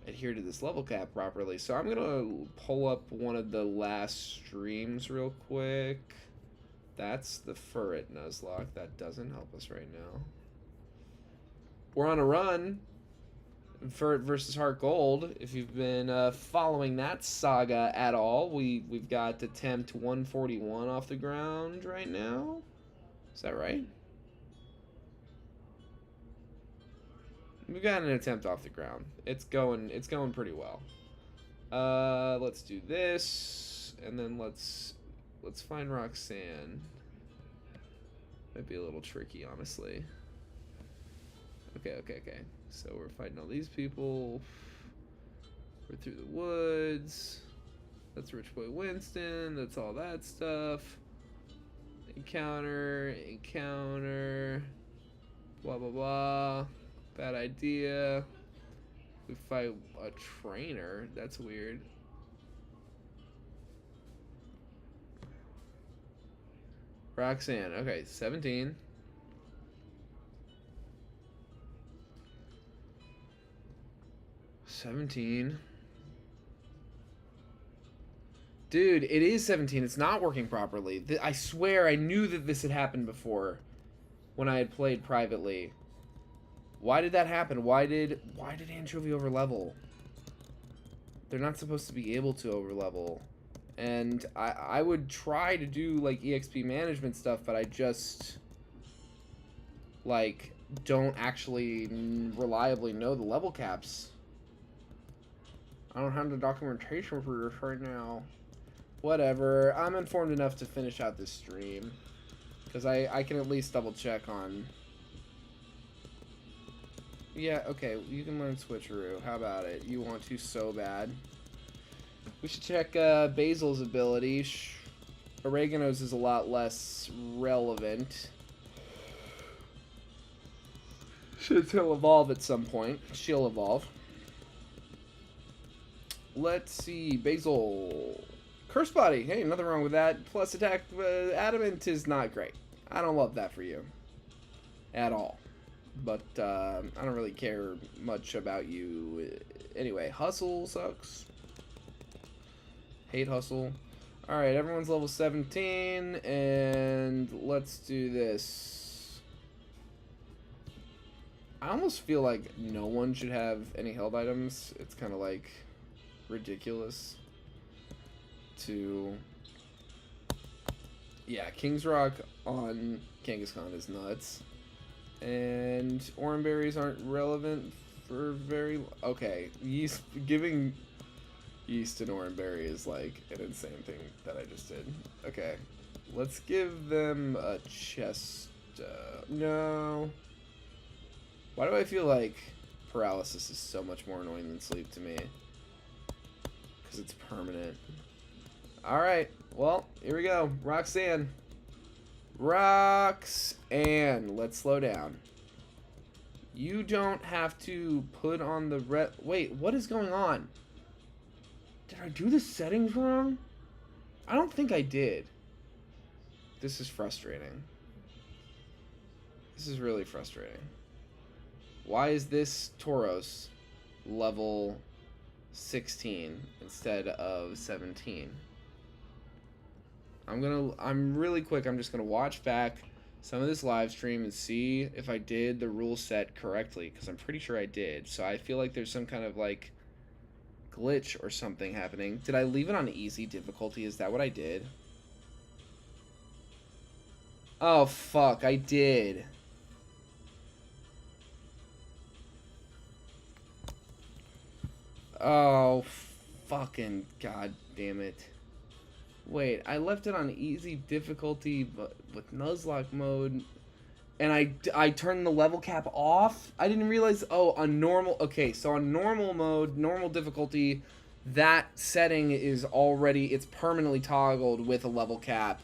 adhere to this level cap properly. So I'm gonna pull up one of the last streams real quick. That's the Furret Nuzlocke. That doesn't help us right now. We're on a run. Furret versus Heart Gold. If you've been following that saga at all, we've got attempt 141 off the ground right now. Is that right? We've got an attempt off the ground. It's going pretty well. Let's do this, and then let's find Roxanne. Might be a little tricky, honestly. Okay. So we're fighting all these people. We're through the woods. That's Rich Boy Winston. That's all that stuff. Encounter. Blah, blah, blah. Bad idea. We fight a trainer. That's weird. Roxanne. Okay, 17. 17. Dude, it is 17. It's not working properly. I swear I knew that this had happened before when I had played privately. Why did that happen? Why did Anchovy overlevel? They're not supposed to be able to overlevel. And I would try to do like EXP management stuff, but I just like don't actually reliably know the level caps. I don't have the documentation for this right now. Whatever. I'm informed enough to finish out this stream. Because I can at least double check on... Yeah, okay. You can learn Switcheroo. How about it? You want to so bad. We should check Basil's ability. Oregano's is a lot less relevant. She'll evolve at some point. She'll evolve. Let's see. Basil. Curse Body. Hey, nothing wrong with that. Plus attack. Adamant is not great. I don't love that for you. At all. But I don't really care much about you. Anyway, Hustle sucks. Hate Hustle. Alright, everyone's level 17. And let's do this. I almost feel like no one should have any held items. It's kind of like ridiculous to... Yeah, King's Rock on Kangaskhan is nuts. And Oranberries aren't relevant for very... Okay, yeast, giving yeast and Oranberry is like an insane thing that I just did. Okay, let's give them a chest... no. Why do I feel like paralysis is so much more annoying than sleep to me? Because it's permanent. Alright, well, here we go. Roxanne. Roxanne. Let's slow down. You don't have to put on the Wait, what is going on? Did I do the settings wrong? I don't think I did. This is frustrating. This is really frustrating. Why is this Tauros level 16 instead of 17? I'm really quick, I'm just gonna watch back some of this live stream and see if I did the rule set correctly, because I'm pretty sure I did. So I feel like there's some kind of like glitch or something happening. Did I leave it on easy difficulty? Is that what I did? Oh fuck, I did. Oh fucking god damn it. Wait, I left it on easy difficulty, but with Nuzlocke mode, and I turned the level cap off? I didn't realize, oh, on normal, okay, so on normal mode, normal difficulty, that setting is already, it's permanently toggled with a level cap.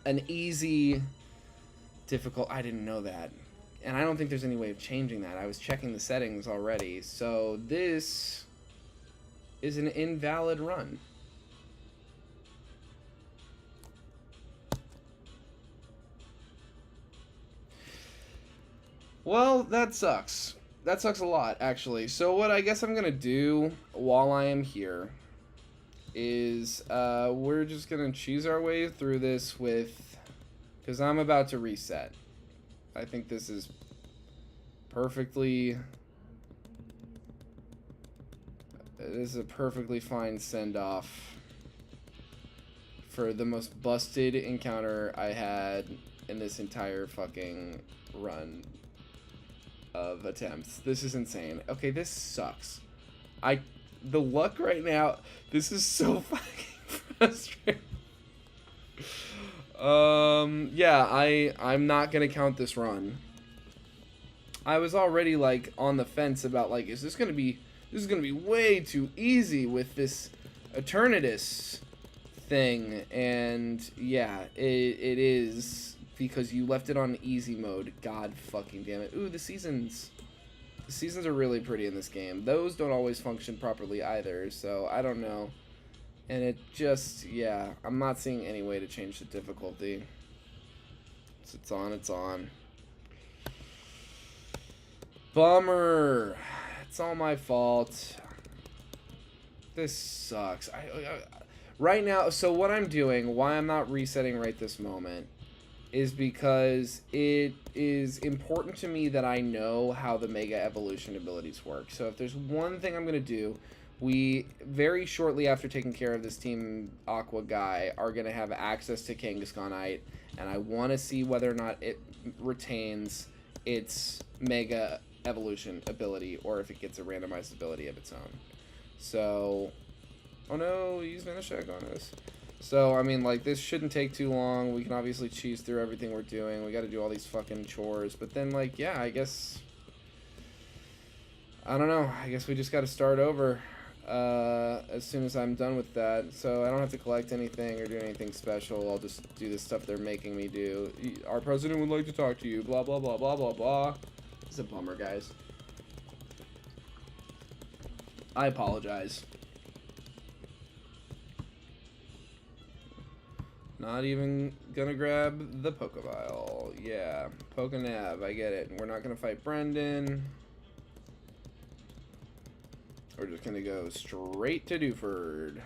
An easy difficult, I didn't know that. And I don't think there's any way of changing that. I was checking the settings already, so this is an invalid run. Well, that sucks. That sucks a lot, actually. So what I guess I'm gonna do while I am here is we're just gonna choose our way through this with, because I'm about to reset. I think this is perfectly, it is a perfectly fine send-off for the most busted encounter I had in this entire fucking run of attempts. This is insane. Okay, this sucks. The luck right now, this is so fucking frustrating. Yeah, I'm not gonna count this run. I was already like on the fence about like, this is gonna be way too easy with this Eternatus thing, and yeah, it is, because you left it on easy mode. God fucking damn it. Ooh, the seasons are really pretty in this game. Those don't always function properly either, so I don't know. And it just, yeah, I'm not seeing any way to change the difficulty. So it's on. Bummer. It's all my fault. This sucks. Right now, so what I'm doing, why I'm not resetting right this moment, is because it is important to me that I know how the Mega Evolution abilities work. So if there's one thing I'm going to do, we, very shortly after taking care of this Team Aqua guy, are going to have access to Kangaskhanite, and I want to see whether or not it retains its Mega Evolution ability, or if it gets a randomized ability of its own. So, oh no, he's Vanishek on us. So, I mean, like, this shouldn't take too long. We can obviously cheese through everything we're doing. We got to do all these fucking chores. But then, like, yeah, I guess, I don't know. I guess we just got to start over as soon as I'm done with that. So, I don't have to collect anything or do anything special. I'll just do the stuff they're making me do. Our president would like to talk to you. Blah, blah, blah, blah, blah, blah. It's a bummer, guys. I apologize. Not even gonna grab the Pokeball. Yeah, Pokenab, I get it. We're not gonna fight Brendan. We're just gonna go straight to Dewford.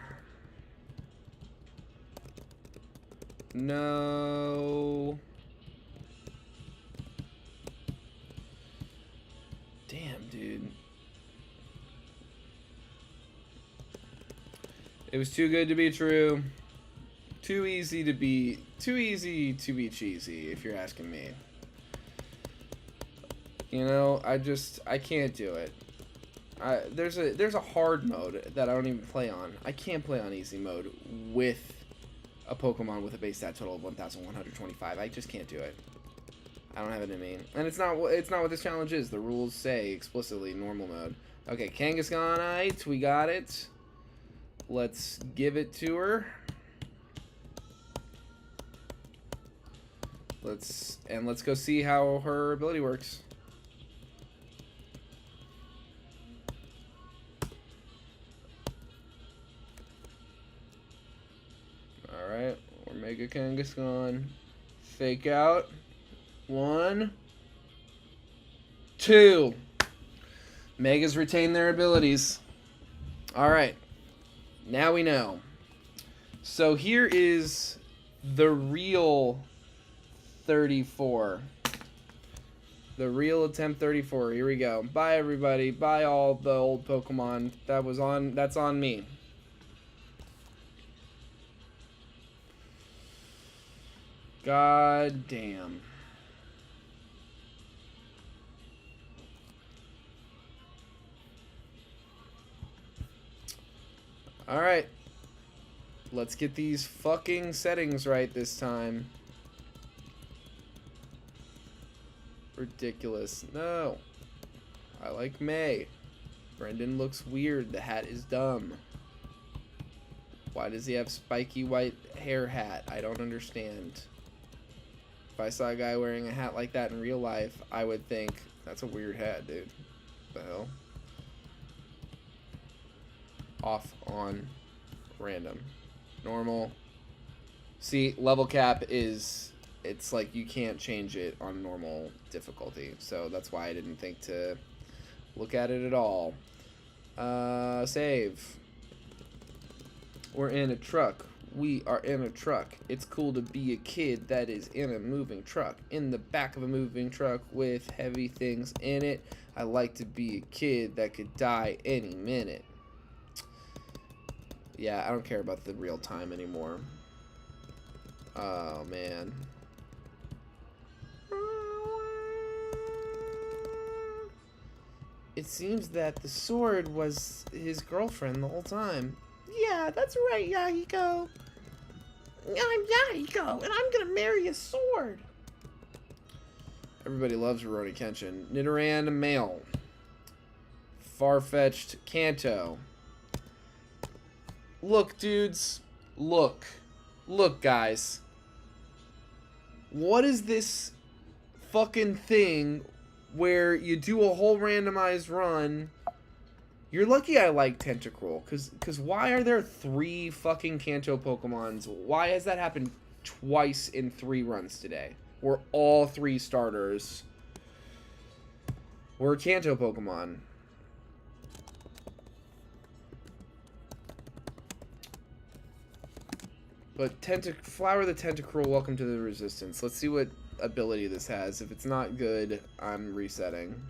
No. Damn, dude. It was too good to be true. Too easy to be cheesy, if you're asking me. You know, I can't do it. There's a hard mode that I don't even play on. I can't play on easy mode with a Pokemon with a base stat total of 1,125. I just can't do it. I don't have it in me. And it's not what this challenge is. The rules say explicitly normal mode. Okay, Kangaskhanite, we got it. Let's give it to her. Let's go see how her ability works. Alright, we're Mega Kangaskhan. Fake out. 1, 2. Megas retain their abilities. Alright. Now we know. So here is the real 34. The real attempt 34. Here we go. Bye everybody. Bye all the old Pokemon. That's on me. God damn. Alright. Let's get these fucking settings right this time. Ridiculous. No. I like May. Brendan looks weird. The hat is dumb. Why does he have spiky white hair hat? I don't understand. If I saw a guy wearing a hat like that in real life, I would think, that's a weird hat, dude. What the hell? Off, on, random. Normal. See, level cap is... It's like you can't change it on normal difficulty. So that's why I didn't think to look at it at all. Save. We're in a truck. We are in a truck. It's cool to be a kid that is in a moving truck. In the back of a moving truck with heavy things in it. I like to be a kid that could die any minute. Yeah, I don't care about the real time anymore. Oh, man. It seems that the sword was his girlfriend the whole time. Yeah, that's right, Yahiko. I'm Yahiko, and I'm gonna marry a sword. Everybody loves Rurouni Kenshin. Nidoran, male. Farfetch'd, Kanto. Look, dudes. Look. Look, guys. What is this fucking thing where you do a whole randomized run? You're lucky I like Tentacruel, because why are there 3 fucking Kanto Pokemons? Why has that happened twice in 3 runs today? Where all 3 starters were Kanto Pokemon. But Flower the Tentacruel, welcome to the Resistance. Let's see what ability this has. If it's not good, I'm resetting.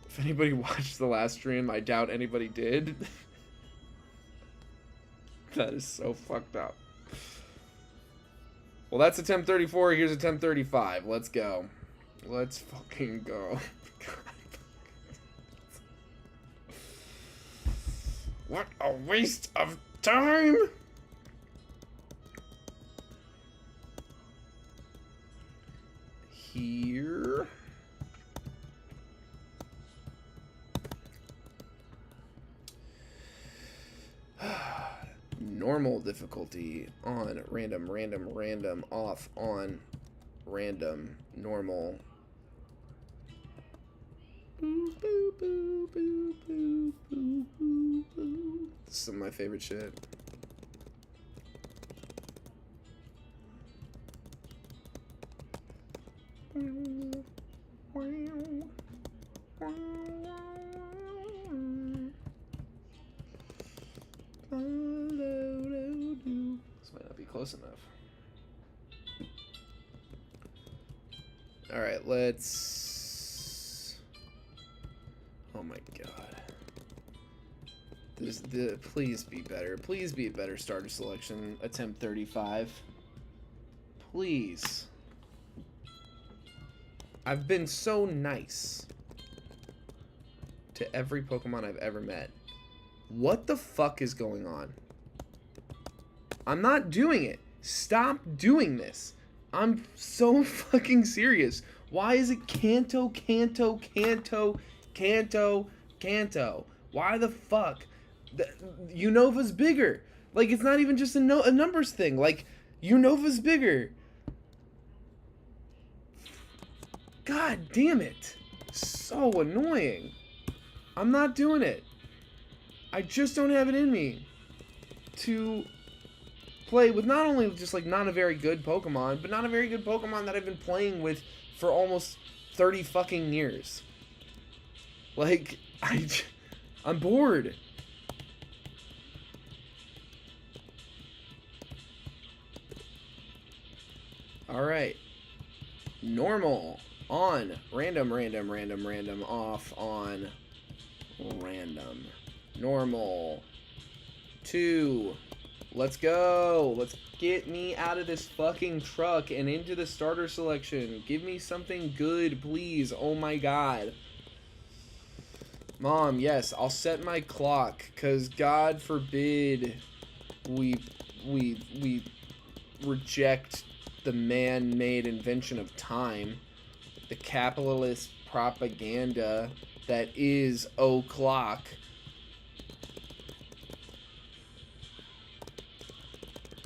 If anybody watched the last stream, I doubt anybody did. That is so fucked up. Well, that's attempt 34. Here's attempt 35. Let's go. Let's fucking go. What a waste of time! Here. Normal difficulty on random, random, random, off on random, normal. Boo, boo, boo, boo, boo, boo, boo, boo. This is some of my favorite shit. This might not be close enough. Alright, let's... Oh my god. Please be better. Please be a better starter selection. Attempt 35. Please. I've been so nice to every Pokemon I've ever met. What the fuck is going on? I'm not doing it. Stop doing this. I'm so fucking serious. Why is it Kanto, Kanto, Kanto, Kanto, Kanto? Why the fuck? Unova's bigger. Like, it's not even just a numbers thing. Like, Unova's bigger. God damn it. So annoying. I'm not doing it. I just don't have it in me to play with not only just like not a very good Pokemon, but not a very good Pokemon that I've been playing with for almost 30 fucking years. Like, I'm bored. Alright. Normal. On. Random, random, random, random. Off. On. Random. Normal. 2. Let's go. Let's get me out of this fucking truck and into the starter selection. Give me something good, please. Oh my god. Mom, yes, I'll set my clock, because God forbid we reject the man-made invention of time, the capitalist propaganda that is o'clock.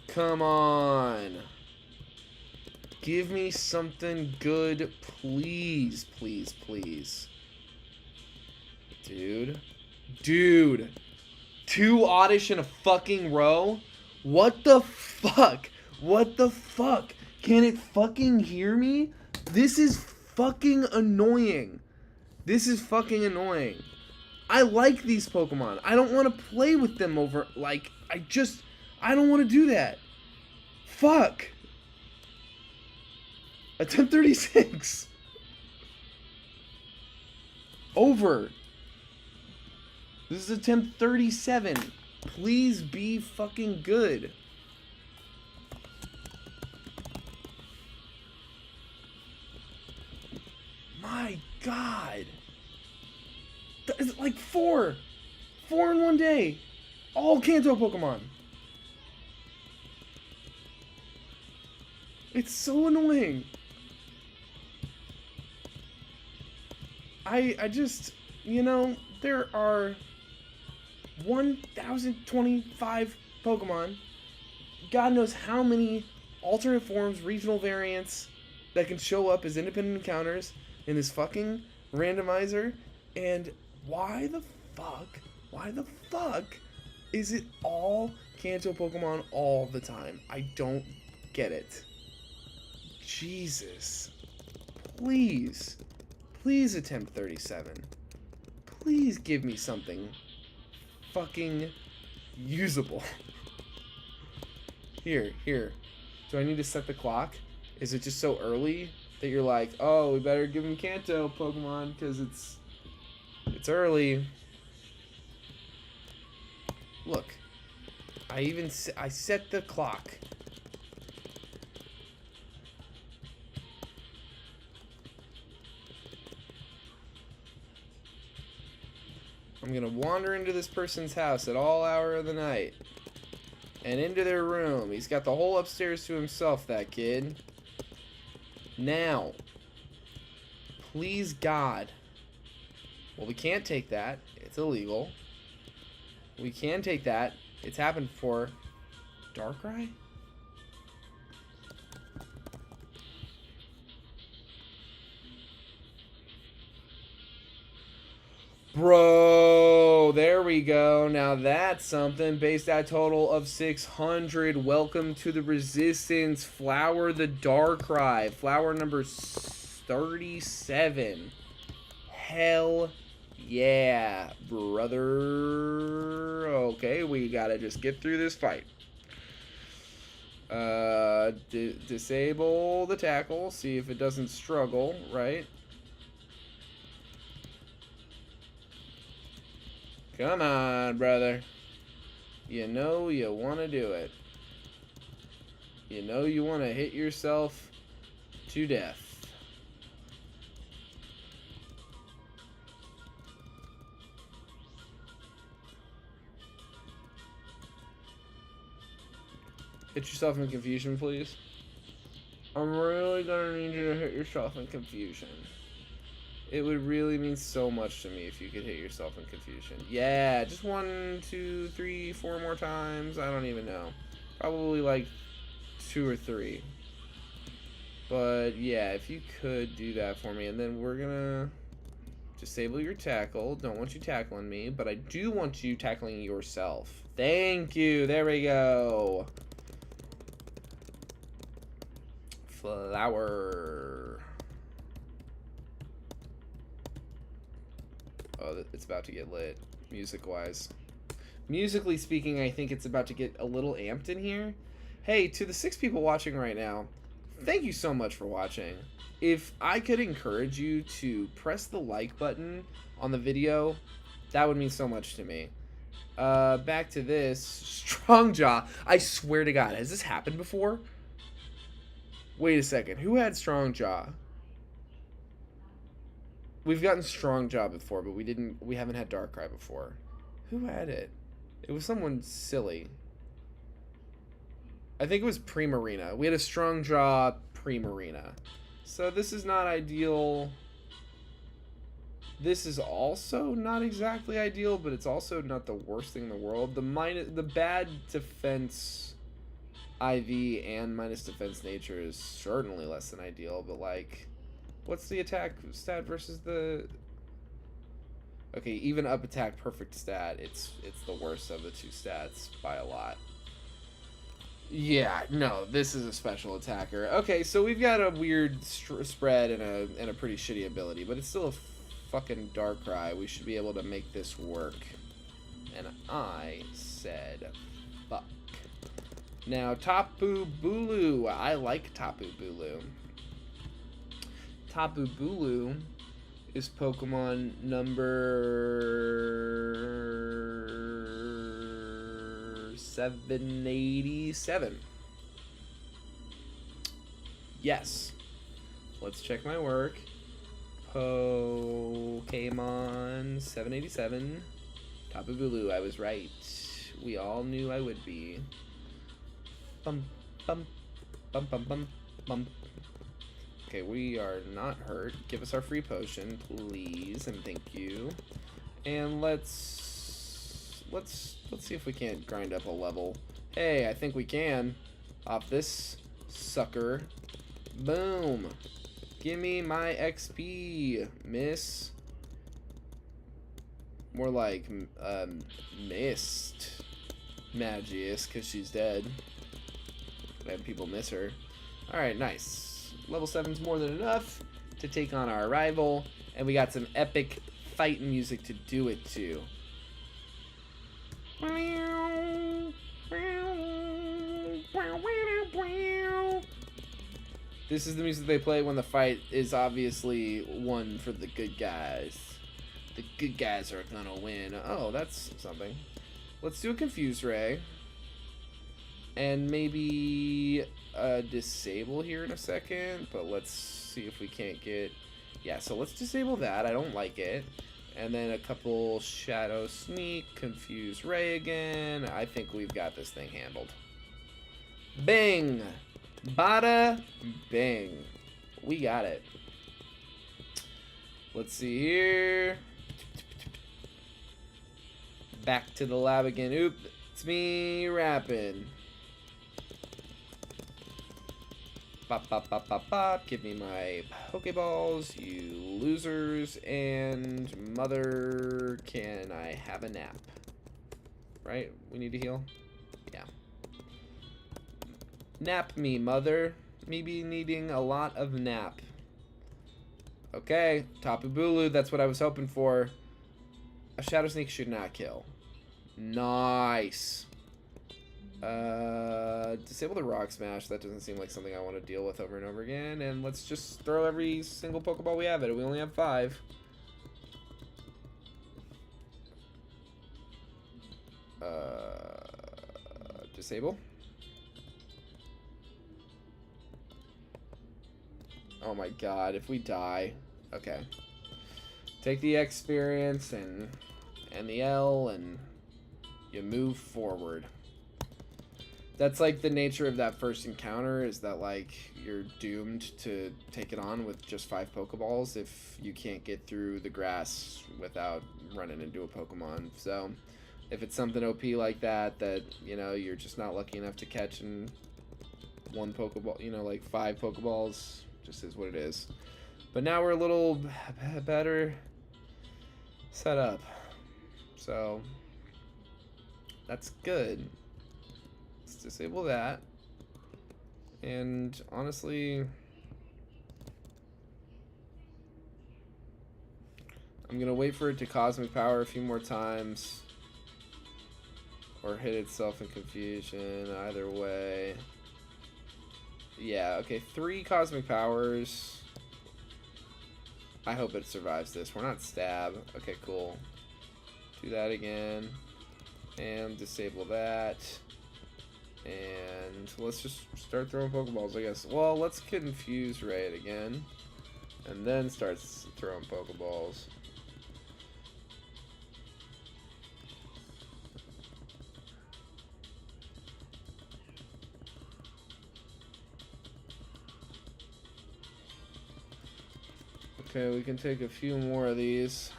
Come on. Give me something good, please, please, please. Dude. 2 oddish in a fucking row? What the fuck? What the fuck? Can it fucking hear me? This is fucking annoying. This is fucking annoying. I like these Pokemon. I don't want to play with them over, like, I don't want to do that. Fuck. Attempt 36. Over. This is attempt 37. Please be fucking good. My god. It's like 4 in one day. All Kanto Pokemon. It's so annoying. I just, you know, there are 1,025 Pokemon. God knows how many alternate forms, regional variants that can show up as independent encounters in this fucking randomizer. And why the fuck is it all Kanto Pokemon all the time? I don't get it. Jesus. Please. Please attempt 37. Please give me something fucking usable. Here. Do I need to set the clock? Is it just so early that you're like, oh, we better give him Kanto, Pokemon, because it's early. Look, I set the clock. I'm gonna wander into this person's house at all hour of the night. And into their room. He's got the whole upstairs to himself, that kid. Now. Please, God. Well, we can't take that. It's illegal. We can take that. It's happened before. Darkrai? Bro, there we go. Now that's something. Base stat total of 600. Welcome to the Resistance. Flower the Darkrai. Flower number 37. Hell yeah, brother. Okay, we gotta just get through this fight. Disable the tackle. See if it doesn't struggle, right? Come on, brother. You know you want to do it. You know you want to hit yourself to death. Hit yourself in confusion, please. I'm really gonna need you to hit yourself in confusion. It would really mean so much to me if you could hit yourself in confusion. Yeah, just 1, 2, 3, 4 more times. I don't even know. Probably like 2 or 3. But yeah, if you could do that for me. And then we're gonna disable your tackle. Don't want you tackling me, but I do want you tackling yourself. Thank you. There we go. Flower. Oh, it's about to get lit, music-wise. Musically speaking, I think it's about to get a little amped in here. Hey, to the 6 people watching right now, thank you so much for watching. If I could encourage you to press the like button on the video, that would mean so much to me. Back to this. Strong Jaw. I swear to God, has this happened before? Wait a second. Who had Strong Jaw? We've gotten Strong Jaw before, but we haven't had Darkrai before. Who had it? It was someone silly. I think it was Primarina. We had a Strong Jaw Primarina. So this is not ideal. This is also not exactly ideal, but it's also not the worst thing in the world. The bad defense IV and minus defense nature is certainly less than ideal, but like, what's the attack stat versus the... Okay, even up attack perfect stat, it's the worst of the 2 stats by a lot. Yeah, no, this is a special attacker. Okay, so we've got a weird spread and a pretty shitty ability, but it's still a fucking Darkrai. We should be able to make this work. And I said fuck. Now, Tapu Bulu. I like Tapu Bulu. Tapu Bulu is Pokemon number 787. Yes. Let's check my work. Pokemon 787. Tapu Bulu, I was right. We all knew I would be. Bum, bum, bum, bum, bum, bum. Okay, we are not hurt. Give us our free potion, please, and thank you. And let's see if we can't grind up a level. Hey, I think we can. Off this sucker. Boom. Give me my XP, miss. More like missed Magius, because she's dead. And people miss her. Alright, nice. Level 7's more than enough to take on our rival. And we got some epic fight music to do it to. This is the music they play when the fight is obviously won for the good guys. The good guys are gonna win. Oh, that's something. Let's do a Confuse Ray. And maybe disable here in a second. But let's see if we can't get... Yeah, so let's disable that. I don't like it. And then a couple Shadow Sneak, Confuse Ray again. I think we've got this thing handled. Bing! Bada bing. We got it. Let's see here. Back to the lab again. Oop, it's me rapping. Bop, bop, bop, bop, bop. Give me my Pokeballs, you losers. And mother, can I have a nap? Right? We need to heal? Yeah. Nap me, mother. Me be needing a lot of nap. Okay, Tapu Bulu, that's what I was hoping for. A Shadow Sneak should not kill. Nice. Disable the Rock Smash. That doesn't seem like something I want to deal with over and over again. And let's just throw every single Pokeball we have at it. We only have 5. Disable. Oh my god, if we die. Okay. Take the experience and the L and you move forward. That's like the nature of that first encounter, is that like you're doomed to take it on with just 5 Pokeballs if you can't get through the grass without running into a Pokemon. So if it's something OP like that, you know, you're just not lucky enough to catch in 1 Pokeball, you know, like 5 Pokeballs, just is what it is. But now we're a little better set up, so that's good. Let's disable that. And honestly, I'm gonna wait for it to Cosmic Power a few more times, or hit itself in confusion. Either way. Yeah, okay, 3 Cosmic Powers. I hope it survives this. We're not stab. Okay, cool. Do that again. And disable that. And let's just start throwing Pokeballs, I guess. Well, let's Confuse Ray it again. And then start throwing Pokeballs. Okay, we can take a few more of these.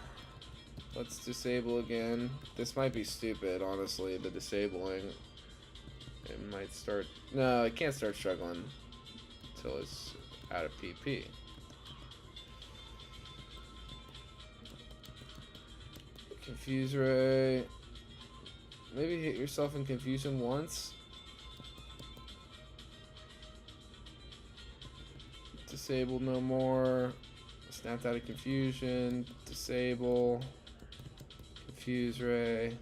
Let's disable again. This might be stupid, honestly, the disabling. It might start... No, it can't start struggling until it's out of PP. Confuse Ray. Maybe hit yourself in confusion once. Disable no more. Snapped out of confusion. Disable. Confuse Ray.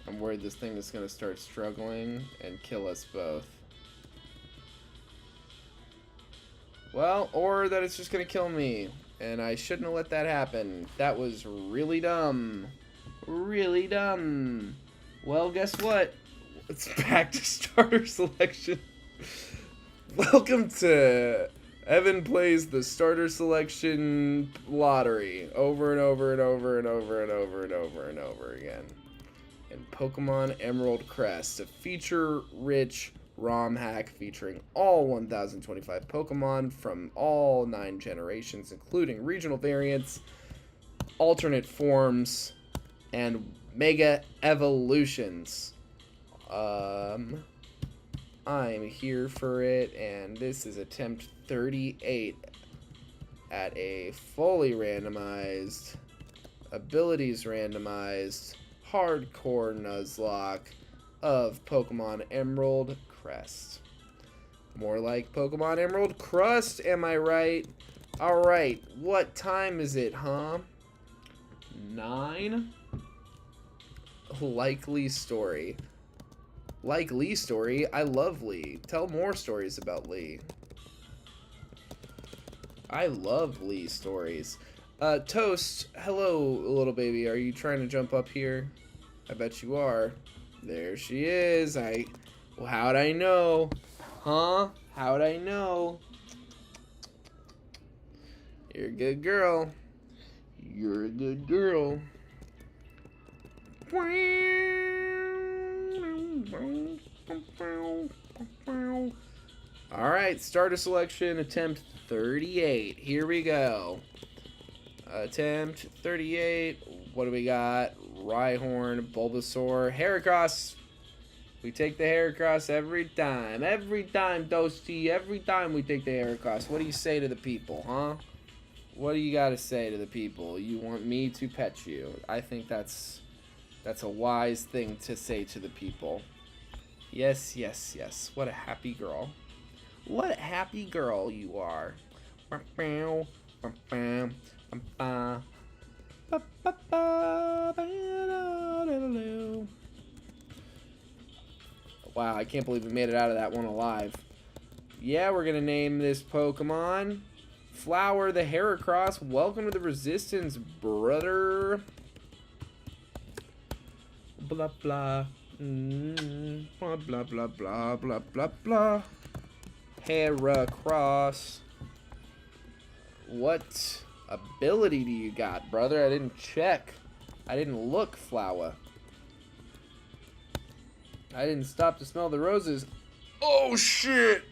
I'm worried this thing is going to start struggling and kill us both. Well, or that it's just going to kill me. And I shouldn't have let that happen. That was really dumb. Really dumb. Well, guess what? It's back to starter selection. Welcome to Evan Plays the Starter Selection Lottery over and over and over and over and over and over and over again. In Pokemon Emerald Crest, a feature-rich ROM hack featuring all 1025 Pokemon from all 9 generations, including regional variants, alternate forms, and mega evolutions. I'm here for it, and this is attempt 38 at a fully randomized, abilities randomized, hardcore Nuzlocke of Pokemon Emerald Crest. More like Pokemon Emerald Crest, am I right? Alright, what time is it, huh? 9? Likely story. Like Lee story, I love Lee. Tell more stories about Lee. I love Lee stories. Toast, hello, little baby. Are you trying to jump up here? I bet you are. There she is. Well, how'd I know? Huh? How'd I know? You're a good girl. You're a good girl. Alright, starter selection, attempt 38. Here we go. Attempt 38. What do we got? Rhyhorn, Bulbasaur, Heracross. We take the Heracross every time. Every time, Toasty. Every time we take the Heracross. What do you say to the people, huh? What do you got to say to the people? You want me to pet you? I think that's a wise thing to say to the people. Yes, yes, yes. What a happy girl. What a happy girl you are. Wow, I can't believe we made it out of that one alive. Yeah, we're going to name this Pokemon Flower the Heracross. Welcome to the Resistance, brother. Blah, blah. Blah, blah, blah, blah, blah, blah, blah. Heracross. What ability do you got, brother? I didn't check. I didn't look, Flower. I didn't stop to smell the roses. Oh, shit.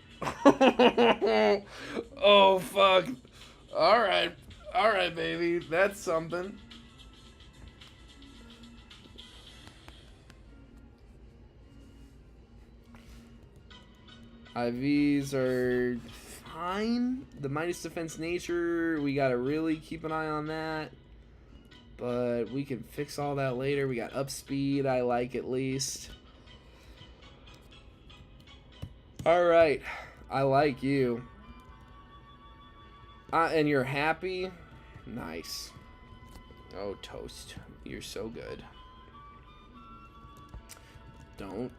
Oh, fuck. Alright. Alright, baby. That's something. IVs are fine. The minus defense nature, we gotta really keep an eye on that. But we can fix all that later. We got up speed, I like at least. Alright, I like you. And you're happy? Nice. Oh, Toast. You're so good. Don't.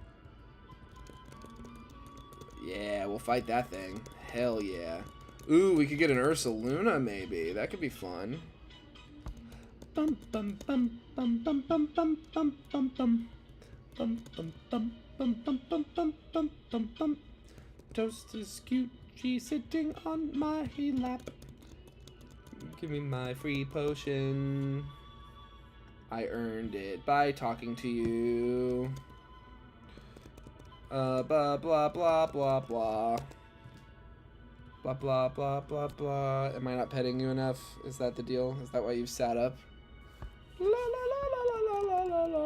Yeah, we'll fight that thing. Hell yeah. Ooh, we could get an Ursaluna maybe. That could be fun. Bum bum bum bum bum bum bum bum bum bum bum bum bum bum bum bum bum bum bum bum. Toast is cute. She's sitting on my lap. Give me my free potion. I earned it by talking to you. Blah blah blah blah blah. Blah blah blah blah blah. Am I not petting you enough? Is that the deal? Is that why you've sat up? La la la la la la la la.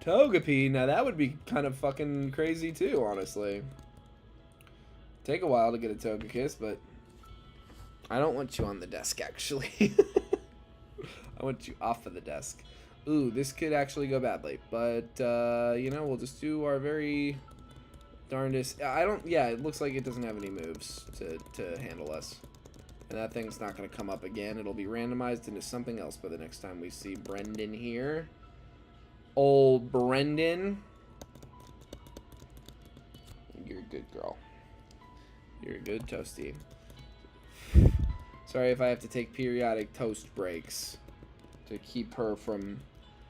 Togepi, now that would be kind of fucking crazy too, honestly. Take a while to get a Togekiss, but I don't want you on the desk, actually. I want you off of the desk. Ooh, this could actually go badly, but, you know, we'll just do our very darndest. Yeah, it looks like it doesn't have any moves to handle us. And that thing's not going to come up again. It'll be randomized into something else by the next time we see Brendan here. Old Brendan. You're a good girl. You're a good Toasty. Sorry if I have to take periodic toast breaks to keep her from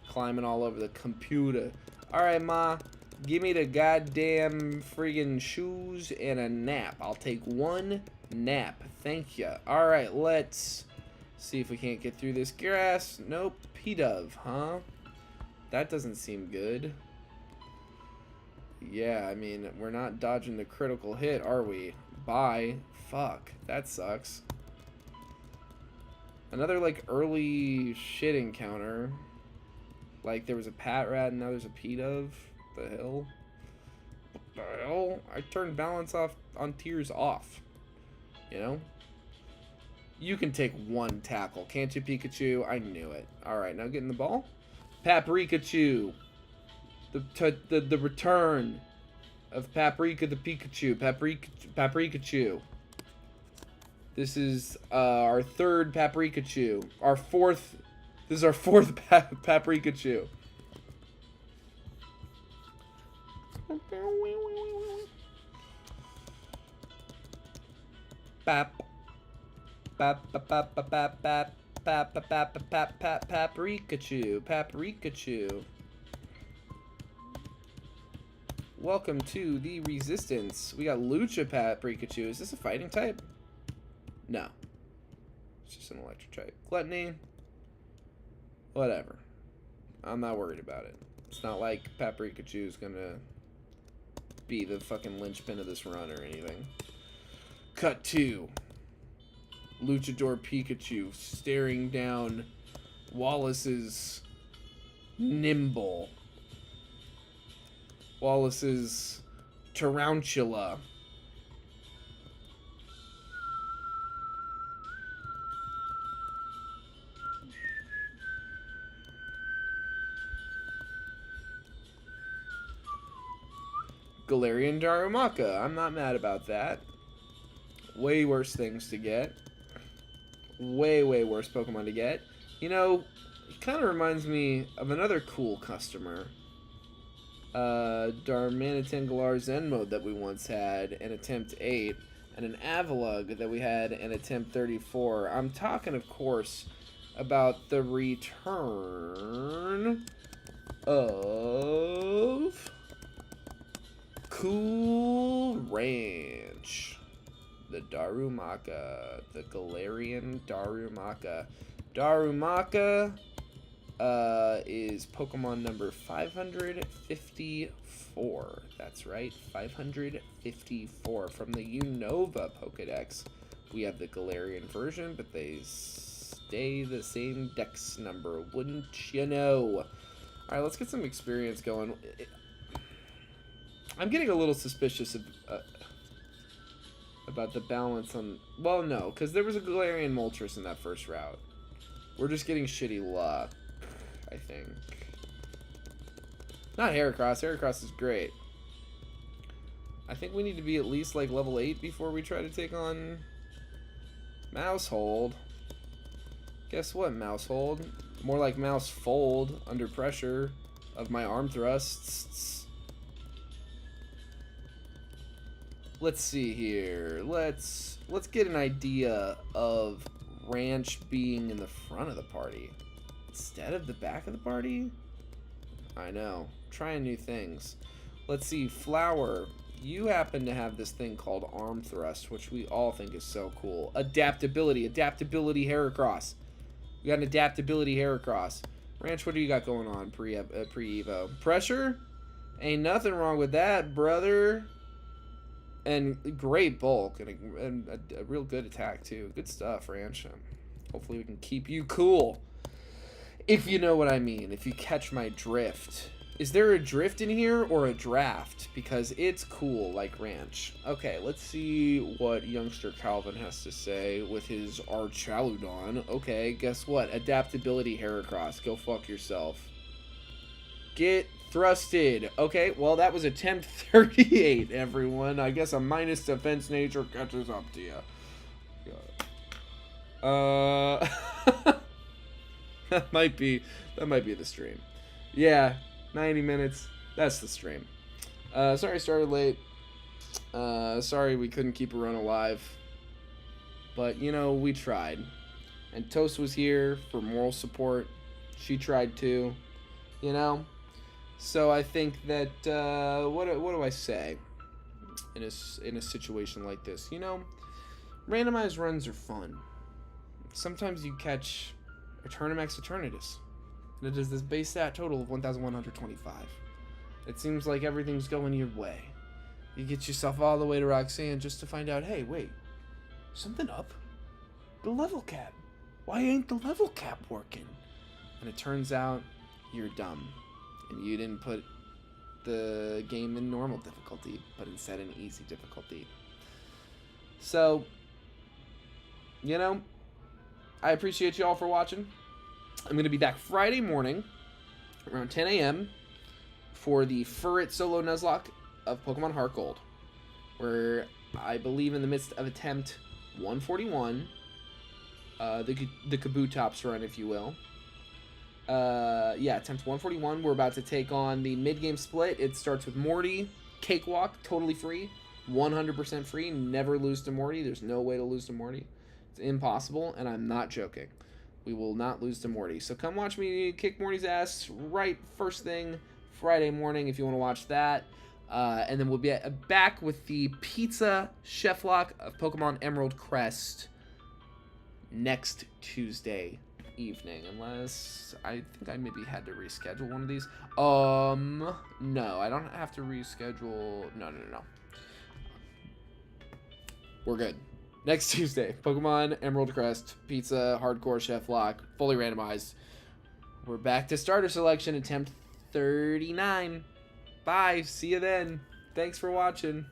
climbing all over the computer. Alright, Ma. Give me the goddamn friggin' shoes and a nap. I'll take one nap. Thank ya. Alright, let's see if we can't get through this grass. Nope. P-Dove, huh? That doesn't seem good. Yeah, I mean, we're not dodging the critical hit, are we? Bye. Fuck. That sucks. Another, like, early shit encounter. Like, there was a Patrat and now there's a P-Dove. What the hell? What the hell? I turned balance off on tears off. You know? You can take one tackle, can't you, Pikachu? I knew it. All right, now getting the ball. Paprikachu. The return of Paprika the Pikachu. Paprikachu. This is our third Paprikachu. Our fourth. This is our fourth Paprikachu. Paprikachu. Welcome to the Resistance. We got Lucha Paprikachu. Is this a fighting type? No. It's just an electric type. Gluttony. Whatever. I'm not worried about it. It's not like Paprikachu is gonna be the fucking linchpin of this run or anything. Cut 2. Luchador Pikachu staring down Wallace's Nimble. Wallace's Tarantula. Galarian Darumaka. I'm not mad about that. Way worse things to get. Way worse Pokemon to get. You know, it kind of reminds me of another cool customer. Darmanitan Galar Zen mode that we once had in Attempt 8. And an Avalugg that we had in Attempt 34. I'm talking, of course, about the return of Cool Ranch. The Darumaka. The Galarian Darumaka. Darumaka is Pokemon number 554. That's right, 554. From the Unova Pokedex. We have the Galarian version, but they stay the same dex number, wouldn't you know? Alright, let's get some experience going. I'm getting a little suspicious of, about the balance on... Well, no, because there was a Galarian Moltres in that first route. We're just getting shitty luck, I think. Not Heracross. Heracross is great. I think we need to be at least, like, level 8 before we try to take on Mousehold. Guess what, Mousehold? More like Mouse Fold under pressure of my arm thrusts. Let's see here. Let's get an idea of Ranch being in the front of the party instead of the back of the party. I know. Trying new things. Let's see. Flower, you happen to have this thing called Arm Thrust, which we all think is so cool. Adaptability. Adaptability Heracross. We got an Adaptability Heracross. Ranch, what do you got going on pre-Evo? Pressure? Ain't nothing wrong with that, brother. And great bulk and a real good attack too. Good stuff, Ranch. Hopefully we can keep you cool. If you know what I mean. If you catch my drift. Is there a drift in here or a draft? Because it's cool like Ranch. Okay, let's see what youngster Calvin has to say with his Archaludon. Okay, guess what? Adaptability Heracross. Go fuck yourself. Get thrusted. Okay, well, that was attempt 38, everyone. I guess a minus defense nature catches up to you. That might be the stream. Yeah, 90 minutes. That's the stream. Sorry I started late. Sorry we couldn't keep a run alive. But, you know, we tried. And Toast was here for moral support. She tried too. You know? So I think that, what do I say in a situation like this? You know, randomized runs are fun. Sometimes you catch Eternamax Eternatus. That is this base stat total of 1,125. It seems like everything's going your way. You get yourself all the way to Roxanne just to find out, hey, wait, something up? The level cap. Why ain't the level cap working? And it turns out you're dumb. And you didn't put the game in normal difficulty, but instead in easy difficulty. So, you know, I appreciate you all for watching. I'm going to be back Friday morning around 10 a.m. for the Furret solo Nuzlocke of Pokemon Heart Gold. We're, I believe, in the midst of attempt 141. The Kabutops run, if you will. Yeah, attempt 141. We're about to take on the mid-game split. It starts with Morty. Cakewalk, totally free. 100% free. Never lose to Morty. There's no way to lose to Morty. It's impossible, and I'm not joking. We will not lose to Morty. So come watch me kick Morty's ass right first thing Friday morning if you want to watch that. And then we'll be back with the PizzaChefLocke of Pokemon Emerald Crest next Tuesday evening, unless I think I maybe had to reschedule one of these. No, I don't have to reschedule. No. We're good. Next Tuesday, Pokemon Emerald Crest, Pizza, Hardcore, ChefLocke, fully randomized. We're back to starter selection, attempt 39. Bye. See you then. Thanks for watching.